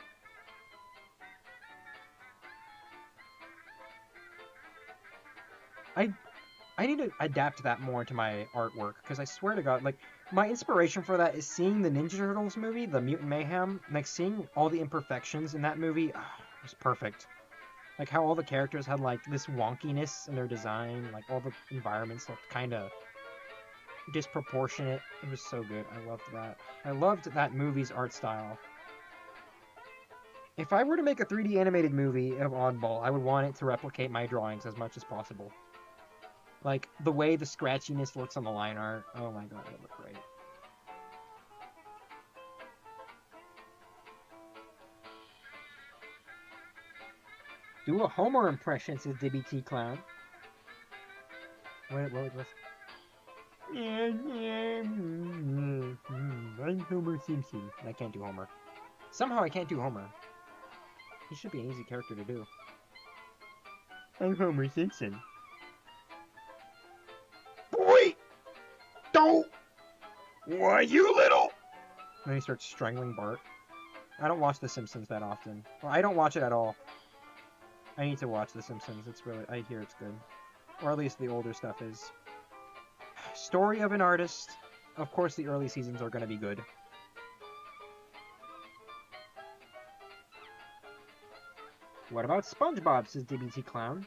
I need to adapt that more to my artwork, because I swear to God, like, my inspiration for that is seeing the Ninja Turtles movie, The Mutant Mayhem, like, seeing all the imperfections in that movie, was perfect. Like, how all the characters had, like, this wonkiness in their design, like, all the environments looked kind of disproportionate. It was so good. I loved that. I loved that movie's art style. If I were to make a 3D animated movie of Oddball, I would want it to replicate my drawings as much as possible. Like, the way the scratchiness looks on the line art. Oh my god, it looked great. Do a Homer impression, says DBT Clown. What was... I'm Homer Simpson. I can't do Homer. Somehow I can't do Homer. He should be an easy character to do. I'm Homer Simpson. Boy! Don't! Why, you little... And then he starts strangling Bart. I don't watch The Simpsons that often. Well, I don't watch it at all. I need to watch The Simpsons. It's really... I hear it's good. Or at least the older stuff is. Story of an artist. Of course the early seasons are going to be good. What about SpongeBob, says DBT Clown.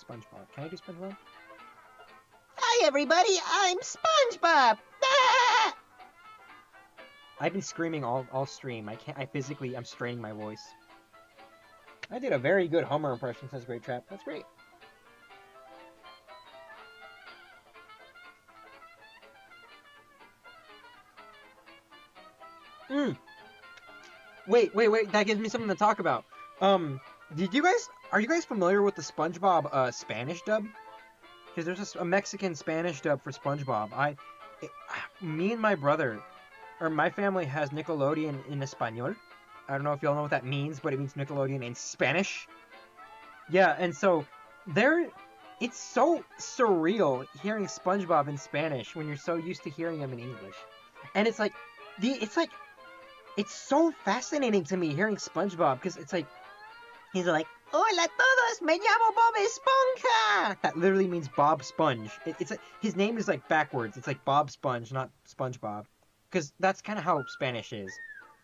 SpongeBob. Can I do SpongeBob? Hi, everybody. I'm SpongeBob. Ah! I've been screaming all stream. I'm straining my voice. I did a very good Homer impression since Great Trap. That's great. Wait. That gives me something to talk about. Are you guys familiar with the SpongeBob Spanish dub? Because there's a Mexican Spanish dub for SpongeBob. Me and my brother, or my family has Nickelodeon in Espanol. I don't know if y'all know what that means, but it means Nickelodeon in Spanish. Yeah, and so it's so surreal hearing SpongeBob in Spanish when you're so used to hearing him in English. And it's so fascinating to me hearing SpongeBob because it's like he's like, "Hola todos, me llamo Bob Esponja." That literally means Bob Sponge. It's like his name is like backwards. It's like Bob Sponge, not SpongeBob, because that's kind of how Spanish is.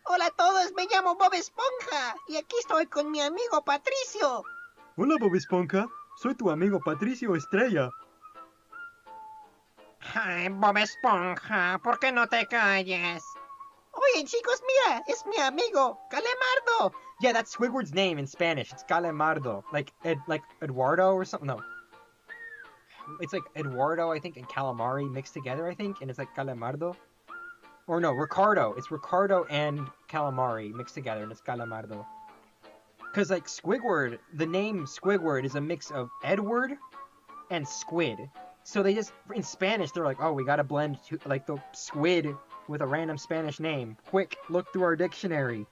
Hola todos, me llamo Bob Esponja y aquí estoy con mi amigo Patricio. Hola Bob Esponja, soy tu amigo Patricio Estrella. Ay, Bob Esponja, ¿por qué no te calles? Oye, chicos, mira, es mi amigo, Calamardo. Yeah, that's Squidward's name in Spanish. It's Calamardo. Like Eduardo or something. No. It's like Eduardo, I think, and calamari mixed together, I think, and it's like Calamardo. Or no, Ricardo. It's Ricardo and calamari mixed together, and it's Calamardo. Because, like, Squidward, the name Squidward is a mix of Edward and squid. So they just, in Spanish, they're like, oh, we gotta blend, like, the squid with a random Spanish name. Quick, look through our dictionary.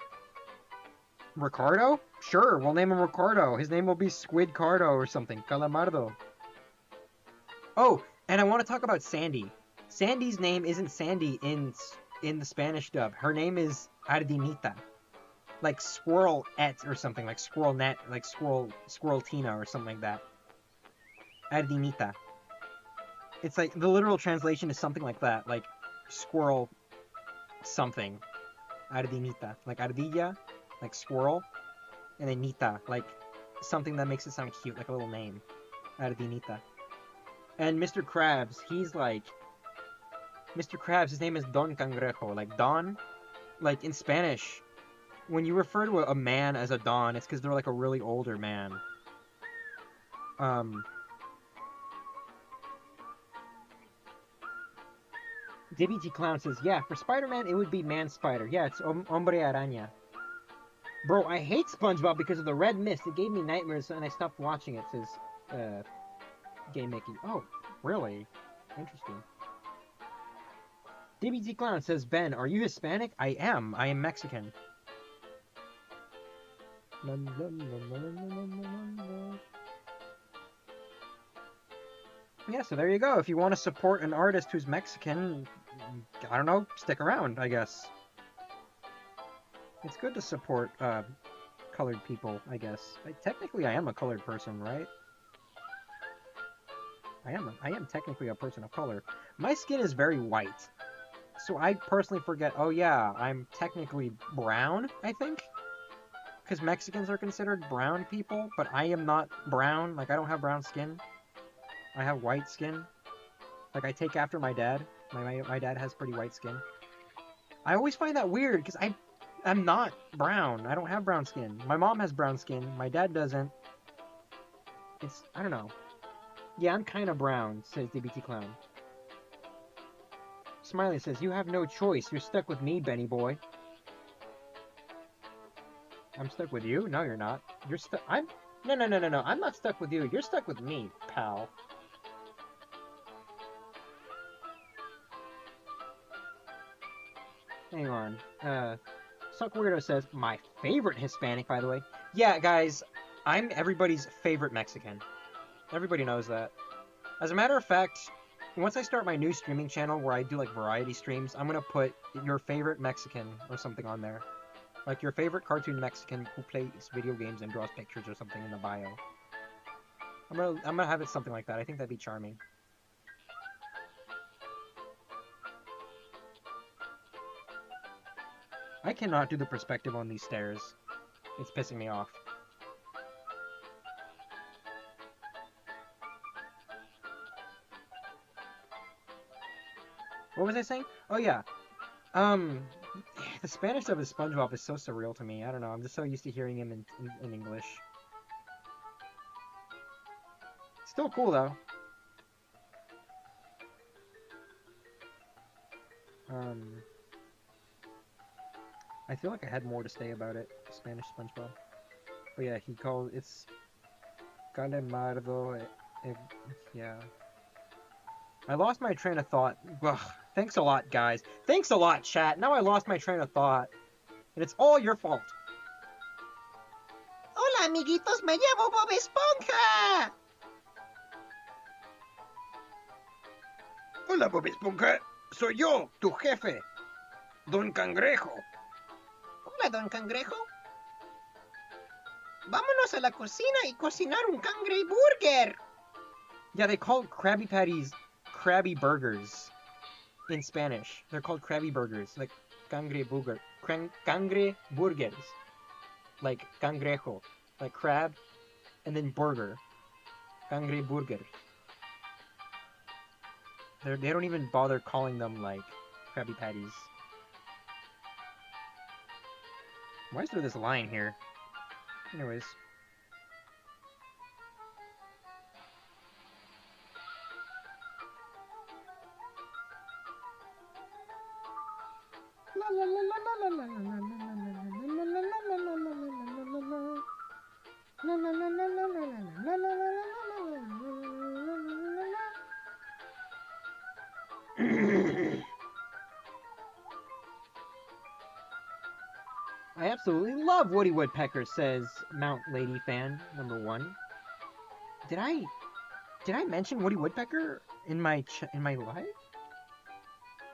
Ricardo? Sure, we'll name him Ricardo. His name will be Squidcardo or something. Calamardo. Oh, and I want to talk about Sandy. Sandy's name isn't Sandy in the Spanish dub. Her name is Ardinita. Like Squirrel-et or something. Like Squirrel-net. Like Squirrel-tina or something like that. Ardinita. It's like, the literal translation is something like that. Like, squirrel something. Ardinita. Like ardilla. Like squirrel, and then Nita, like something that makes it sound cute, like a little name. Ardinita. And Mr. Krabs, Mr. Krabs, his name is Don Cangrejo, like Don, like in Spanish, when you refer to a man as a Don, it's because they're like a really older man. DBT Clown says, yeah, for Spider-Man, it would be Man-Spider. Yeah, it's Hombre Araña. Bro, I hate SpongeBob because of the red mist. It gave me nightmares and I stopped watching it, says, Gay Mickey. Oh, really? Interesting. DBT Clown says, Ben, are you Hispanic? I am. I am Mexican. Yeah, so there you go. If you want to support an artist who's Mexican, I don't know, stick around, I guess. It's good to support colored people, I guess. Technically, I am a colored person, right? I am technically a person of color. My skin is very white. So I personally forget, oh yeah, I'm technically brown, I think? Because Mexicans are considered brown people, but I am not brown. Like, I don't have brown skin. I have white skin. Like, I take after my dad. My dad has pretty white skin. I always find that weird, because I'm not brown. I don't have brown skin. My mom has brown skin. My dad doesn't. I don't know. Yeah, I'm kind of brown, says DBT Clown. Smiley says, you have no choice. You're stuck with me, Benny boy. I'm stuck with you? No, you're not. You're stuck. No. I'm not stuck with you. You're stuck with me, pal. Hang on. Suck Weirdo says, my favorite Hispanic, by the way. Yeah, guys, I'm everybody's favorite Mexican. Everybody knows that. As a matter of fact, once I start my new streaming channel where I do like variety streams, I'm gonna put your favorite Mexican or something on there. Like your favorite cartoon Mexican who plays video games and draws pictures or something in the bio. I'm gonna have it something like that. I think that'd be charming. I cannot do the perspective on these stairs. It's pissing me off. What was I saying? Oh yeah. The Spanish of his SpongeBob is so surreal to me. I don't know. I'm just so used to hearing him in English. Still cool though. I feel like I had more to say about it, Spanish SpongeBob. But yeah, he called it's Calemardo. Yeah. I lost my train of thought. Ugh, thanks a lot, guys. Thanks a lot, chat. Now I lost my train of thought. And it's all your fault. Hola, amiguitos, me llamo Bob Esponja. Hola, Bob Esponja. Soy yo, tu jefe, Don Cangrejo. Hola, Don Cangrejo. Vámonos a la cocina y cocinar un cangre burger. Yeah, they call Krabby Patties Krabby Burgers in Spanish. They're called Krabby Burgers, like Cangre Burger. Cangre Burgers. Like cangrejo, like crab, and then burger. Cangre Burger. They don't even bother calling them, like, Krabby Patties. Why is there this line here? Anyways. I absolutely love Woody Woodpecker, says Mount Lady fan number 1. Did I mention Woody Woodpecker in my live?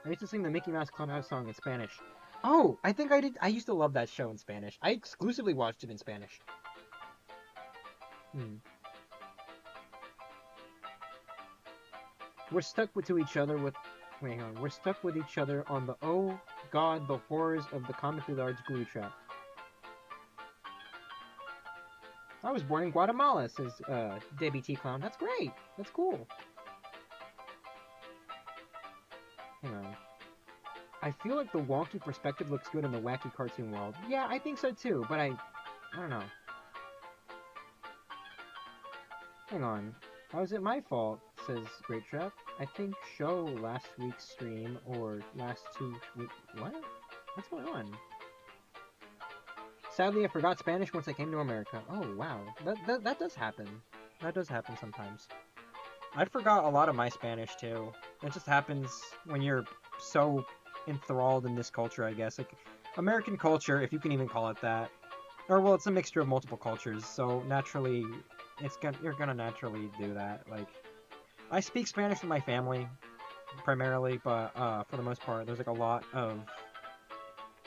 I used to sing the Mickey Mouse Clubhouse song in Spanish. Oh, I think I did. I used to love that show in Spanish. I exclusively watched it in Spanish. We're stuck to each other with... Wait, hang on. We're stuck with each other on the... Oh, God, the horrors of the comically large glue trap. I was born in Guatemala, says Debbie T. Clown. That's great. That's cool. Hang on. I feel like the wonky perspective looks good in the wacky cartoon world. Yeah, I think so too, but I don't know. Hang on. How is it my fault, says Great Trap. I think show last week's stream or last 2 weeks. What? What's going on? Sadly, I forgot Spanish once I came to America. Oh, wow. That does happen. That does happen sometimes. I forgot a lot of my Spanish, too. It just happens when you're so enthralled in this culture, I guess. Like, American culture, if you can even call it that. Or, well, it's a mixture of multiple cultures, so naturally, you're gonna naturally do that. Like, I speak Spanish with my family, primarily, but for the most part, there's like a lot of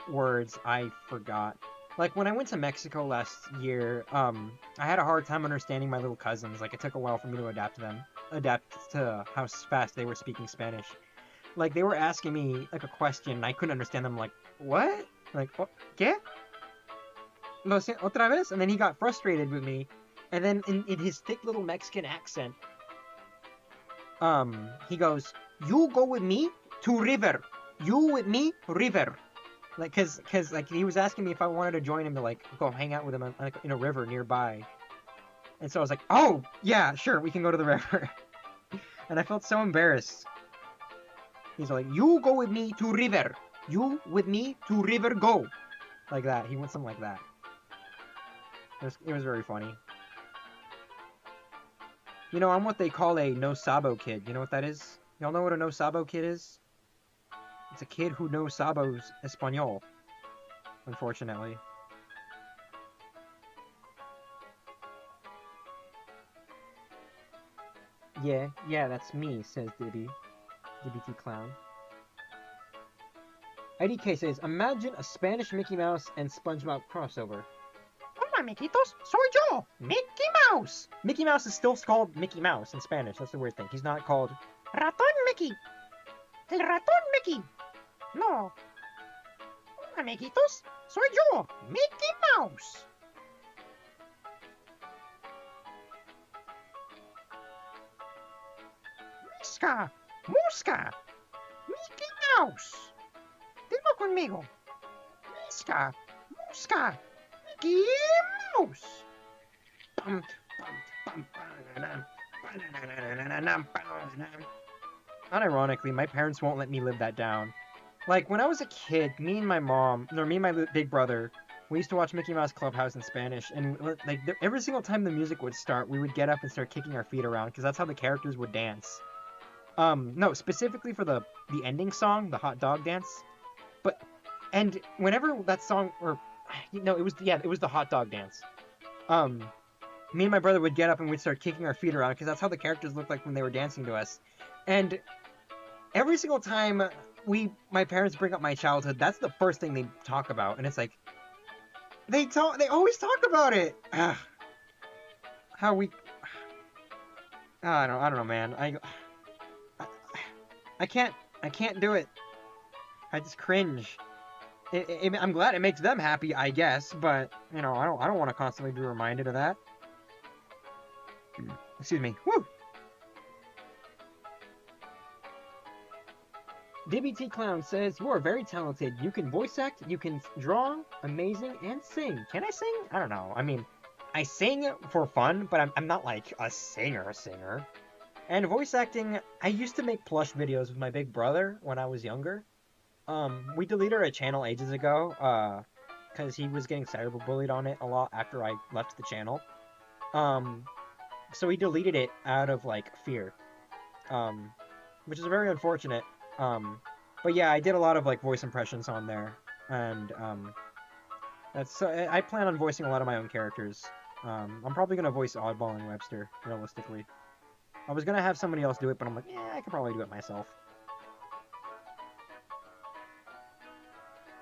words I forgot. Like, when I went to Mexico last year, I had a hard time understanding my little cousins. Like, it took a while for me to adapt to how fast they were speaking Spanish. Like, they were asking me, like, a question, and I couldn't understand them. Like, what? Like, ¿qué? Lo sé, otra vez? And then he got frustrated with me. And then in his thick little Mexican accent, he goes, you go with me to river. You with me, river. Like, cause like he was asking me if I wanted to join him to like go hang out with him like in a river nearby, and so I was like, oh yeah, sure, we can go to the river. And I felt so embarrassed. He's like, you go with me to river. You with me to river go. Like that. He went something like that. It was very funny. You know, I'm what they call a no sabo kid. You know what that is? Y'all know what a no sabo kid is? It's a kid who knows sabos español, unfortunately. Yeah, that's me, says DBT Clown. IDK says, imagine a Spanish Mickey Mouse and SpongeBob crossover. Hola, amiguitos, soy yo, Mickey Mouse. Mickey Mouse is still called Mickey Mouse in Spanish. That's the weird thing. He's not called Ratón Mickey. El ratón Mickey. No. Hola, amiguitos, soy yo, Mickey Mouse. Miska, Muska, Mickey Mouse. Dilo conmigo. Miska, Muska, Mickey Mouse. Pum, pum, pum, Unironically, my parents won't let me live that down. Like, when I was a kid, me and my mom, or me and my big brother, we used to watch Mickey Mouse Clubhouse in Spanish, and like every single time the music would start, we would get up and start kicking our feet around, because that's how the characters would dance. No, specifically for the ending song, the hot dog dance. And whenever that song, or, it was the hot dog dance. Me and my brother would get up and we'd start kicking our feet around, because that's how the characters looked like when they were dancing to us. And every single time my parents bring up my childhood, that's the first thing they talk about, and it's like, they always talk about it. How we, I don't know, man. I can't do it. I just cringe. I'm glad it makes them happy, I guess, but I don't want to constantly be reminded of that. Excuse me. Woo. DBT Clown says, you are very talented. You can voice act, you can draw, amazing, and sing. Can I sing? I don't know. I mean, I sing for fun, but I'm not like a singer. And voice acting, I used to make plush videos with my big brother when I was younger. We deleted our channel ages ago, because he was getting cyberbullied on it a lot after I left the channel. So we deleted it out of, like, fear. Which is very unfortunate. But yeah, I did a lot of, like, voice impressions on there. And, I plan on voicing a lot of my own characters. I'm probably gonna voice Oddball and Webster, realistically. I was gonna have somebody else do it, but I'm like, yeah, I could probably do it myself.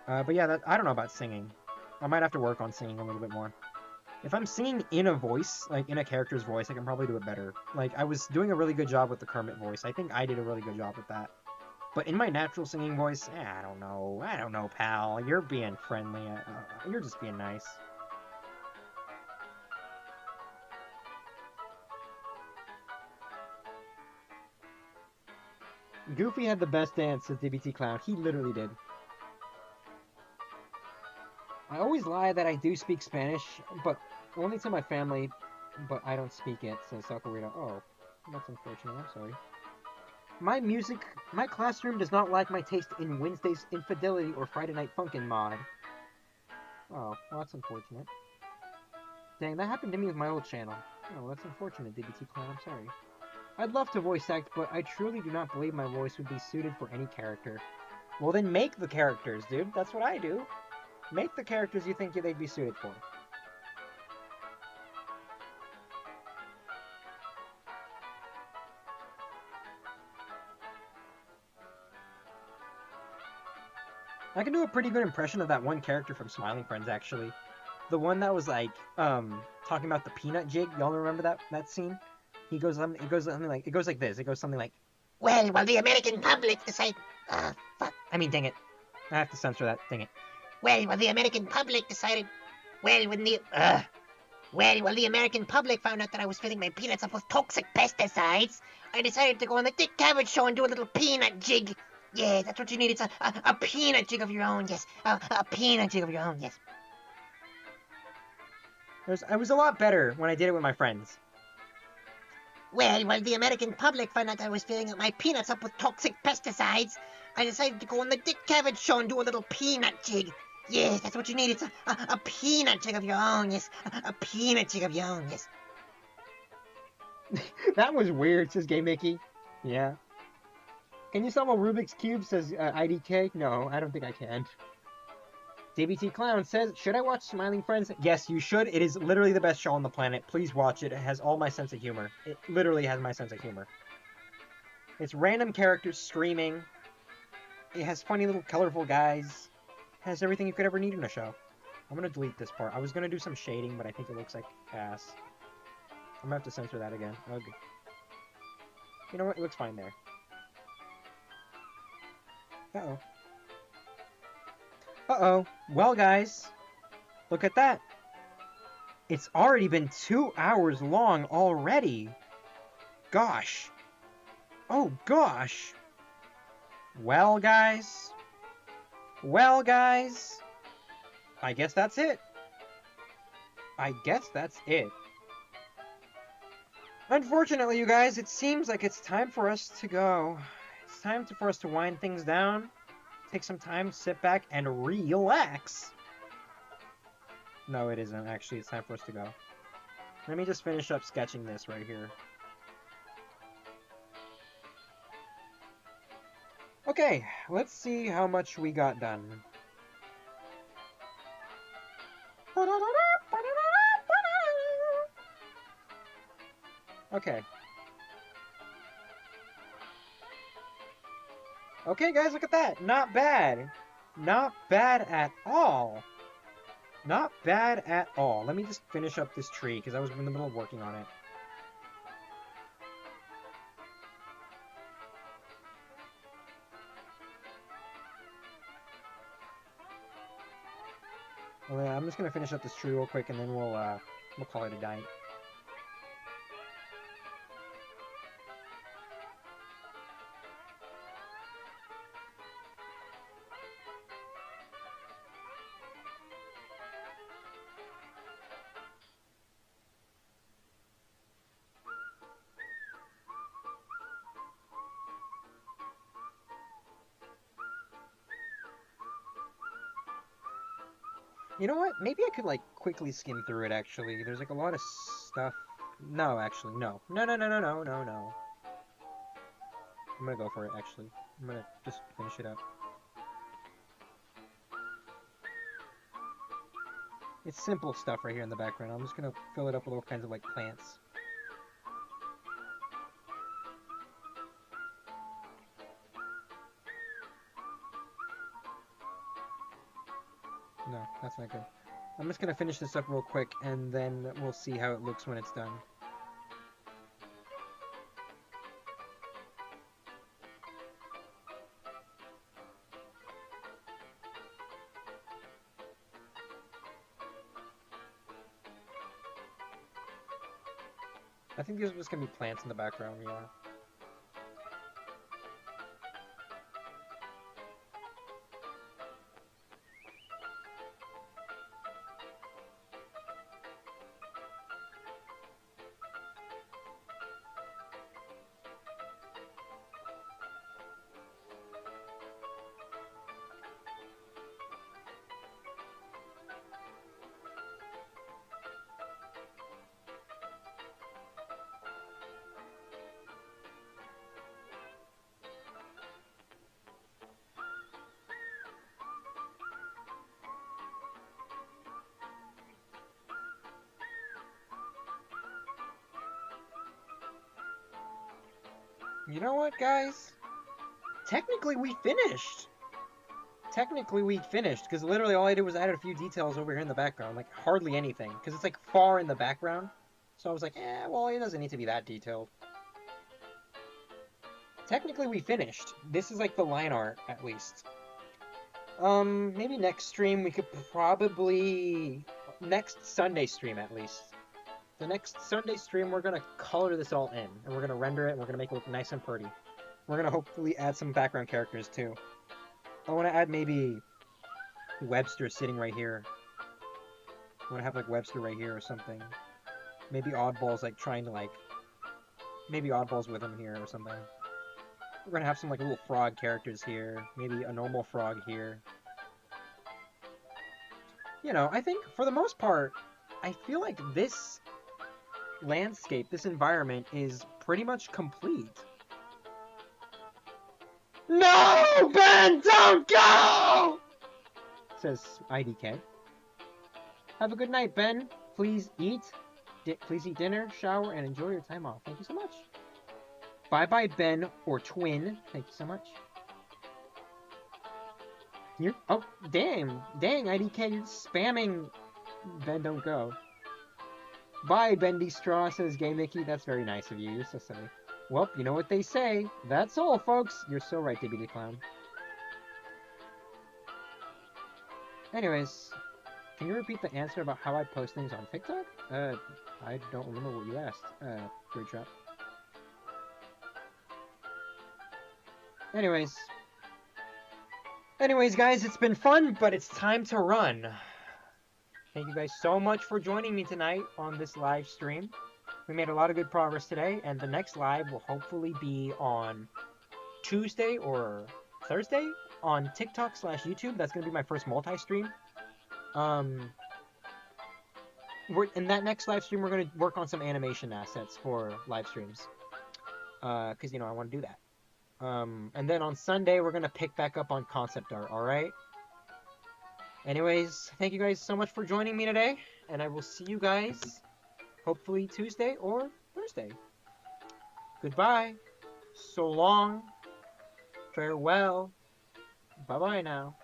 But yeah, I don't know about singing. I might have to work on singing a little bit more. If I'm singing in a voice, like in a character's voice, I can probably do it better. Like, I was doing a really good job with the Kermit voice. I think I did a really good job with that. But in my natural singing voice, I don't know. I don't know, pal. You're being friendly. You're just being nice. Goofy had the best dance, says DBT Clown. He literally did. I always lie that I do speak Spanish, but only to my family, but I don't speak it, says Sakurita. Oh, that's unfortunate. I'm sorry. My classroom does not like my taste in Wednesday's Infidelity or Friday Night Funkin' mod. Oh, well, that's unfortunate. Dang, that happened to me with my old channel. Oh, well, that's unfortunate, DBT Clown. I'm sorry. I'd love to voice act, but I truly do not believe my voice would be suited for any character. Well, then make the characters, dude. That's what I do. Make the characters you think they'd be suited for. I can do a pretty good impression of that one character from Smiling Friends, actually. The one that was like, talking about the peanut jig. Y'all remember that scene? It goes like this. It goes something like, Well, while the American public decide... fuck. I mean, dang it. I have to censor that. Dang it. Well, while the American public decided... Well, while the American public found out that I was filling my peanuts up with toxic pesticides, I decided to go on the Dick Cavett show and do a little peanut jig. Yeah, that's what you need. It's a peanut jig of your own, yes. A peanut jig of your own, yes. I was a lot better when I did it with my friends. Well, while the American public found out I was filling my peanuts up with toxic pesticides, I decided to go on the Dick Cavett show and do a little peanut jig. Yes, that's what you need. It's a peanut jig of your own, yes. A peanut jig of your own, yes. That was weird, says Gay Mickey. Yeah. Can you solve a Rubik's Cube, says IDK? No, I don't think I can. DBT Clown says, should I watch Smiling Friends? Yes, you should. It is literally the best show on the planet. Please watch it. It has all my sense of humor. It literally has my sense of humor. It's random characters screaming. It has funny little colorful guys. It has everything you could ever need in a show. I'm going to delete this part. I was going to do some shading, but I think it looks like ass. I'm going to have to censor that again. Okay. You know what? It looks fine there. Uh-oh. Uh-oh. Well, guys, look at that. It's already been 2 hours long already. Gosh. Oh, gosh. Well, guys. Well, guys. I guess that's it. I guess that's it. Unfortunately, you guys, it seems like it's time for us to go. It's time for us to wind things down, take some time, sit back, and relax. No, it isn't. Actually, it's time for us to go. Let me just finish up sketching this right here. Okay, let's see how much we got done. Okay. Okay, guys, look at that. Not bad. Not bad at all. Not bad at all. Let me just finish up this tree, because I was in the middle of working on it. Well, yeah, I'm just going to finish up this tree real quick, and then we'll call it a night. You know what? Maybe I could, like, quickly skim through it, actually. There's, like, a lot of stuff. No, actually, no. No, no, no, no, no, no, no. I'm gonna go for it, actually. I'm gonna just finish it up. It's simple stuff right here in the background. I'm just gonna fill it up with all kinds of, like, plants. No, that's not good. I'm just gonna finish this up real quick, and then we'll see how it looks when it's done. I think these are just gonna be plants in the background, yeah. You know what, guys? Technically, we finished! Technically, we finished, because literally all I did was add a few details over here in the background. Like, hardly anything, because it's, like, far in the background. So I was like, well, it doesn't need to be that detailed. Technically, we finished. This is, like, the line art, at least. Maybe next stream we could probably... Next Sunday stream, at least. The next Sunday stream, we're gonna color this all in, and we're gonna render it, and we're gonna make it look nice and pretty. We're gonna hopefully add some background characters, too. I want to add maybe Webster sitting right here. I want to have, like, Webster right here or something. Maybe Oddball's, like, trying to, like... Maybe Oddball's with him here or something. We're gonna have some, like, little frog characters here. Maybe a normal frog here. You know, I think, for the most part, I feel like this landscape, this environment, is pretty much complete. No! Ben, don't go! Says IDK. Have a good night, Ben. Please eat. Please eat dinner, shower, and enjoy your time off. Thank you so much. Bye-bye, Ben, or Twin. Thank you so much. You're... Oh, damn. Dang, IDK, you're spamming Ben, don't go. Bye, Bendy Straw, says Gay Mickey. That's very nice of you. You're so silly. Well, you know what they say. That's all, folks. You're so right, Dibby the Clown. Anyways, can you repeat the answer about how I post things on TikTok? I don't remember what you asked. Great trap. Anyways, Anyways, guys, it's been fun, but it's time to run. Thank you guys so much for joining me tonight on this live stream. We made a lot of good progress today, and the next live will hopefully be on Tuesday or Thursday on TikTok/YouTube. That's gonna be my first multi-stream. In that next live stream, we're gonna work on some animation assets for live streams, because I want to do that. And then on Sunday, we're gonna pick back up on concept art. All right. Anyways, thank you guys so much for joining me today, and I will see you guys hopefully Tuesday or Thursday. Goodbye. So long. Farewell. Bye-bye now.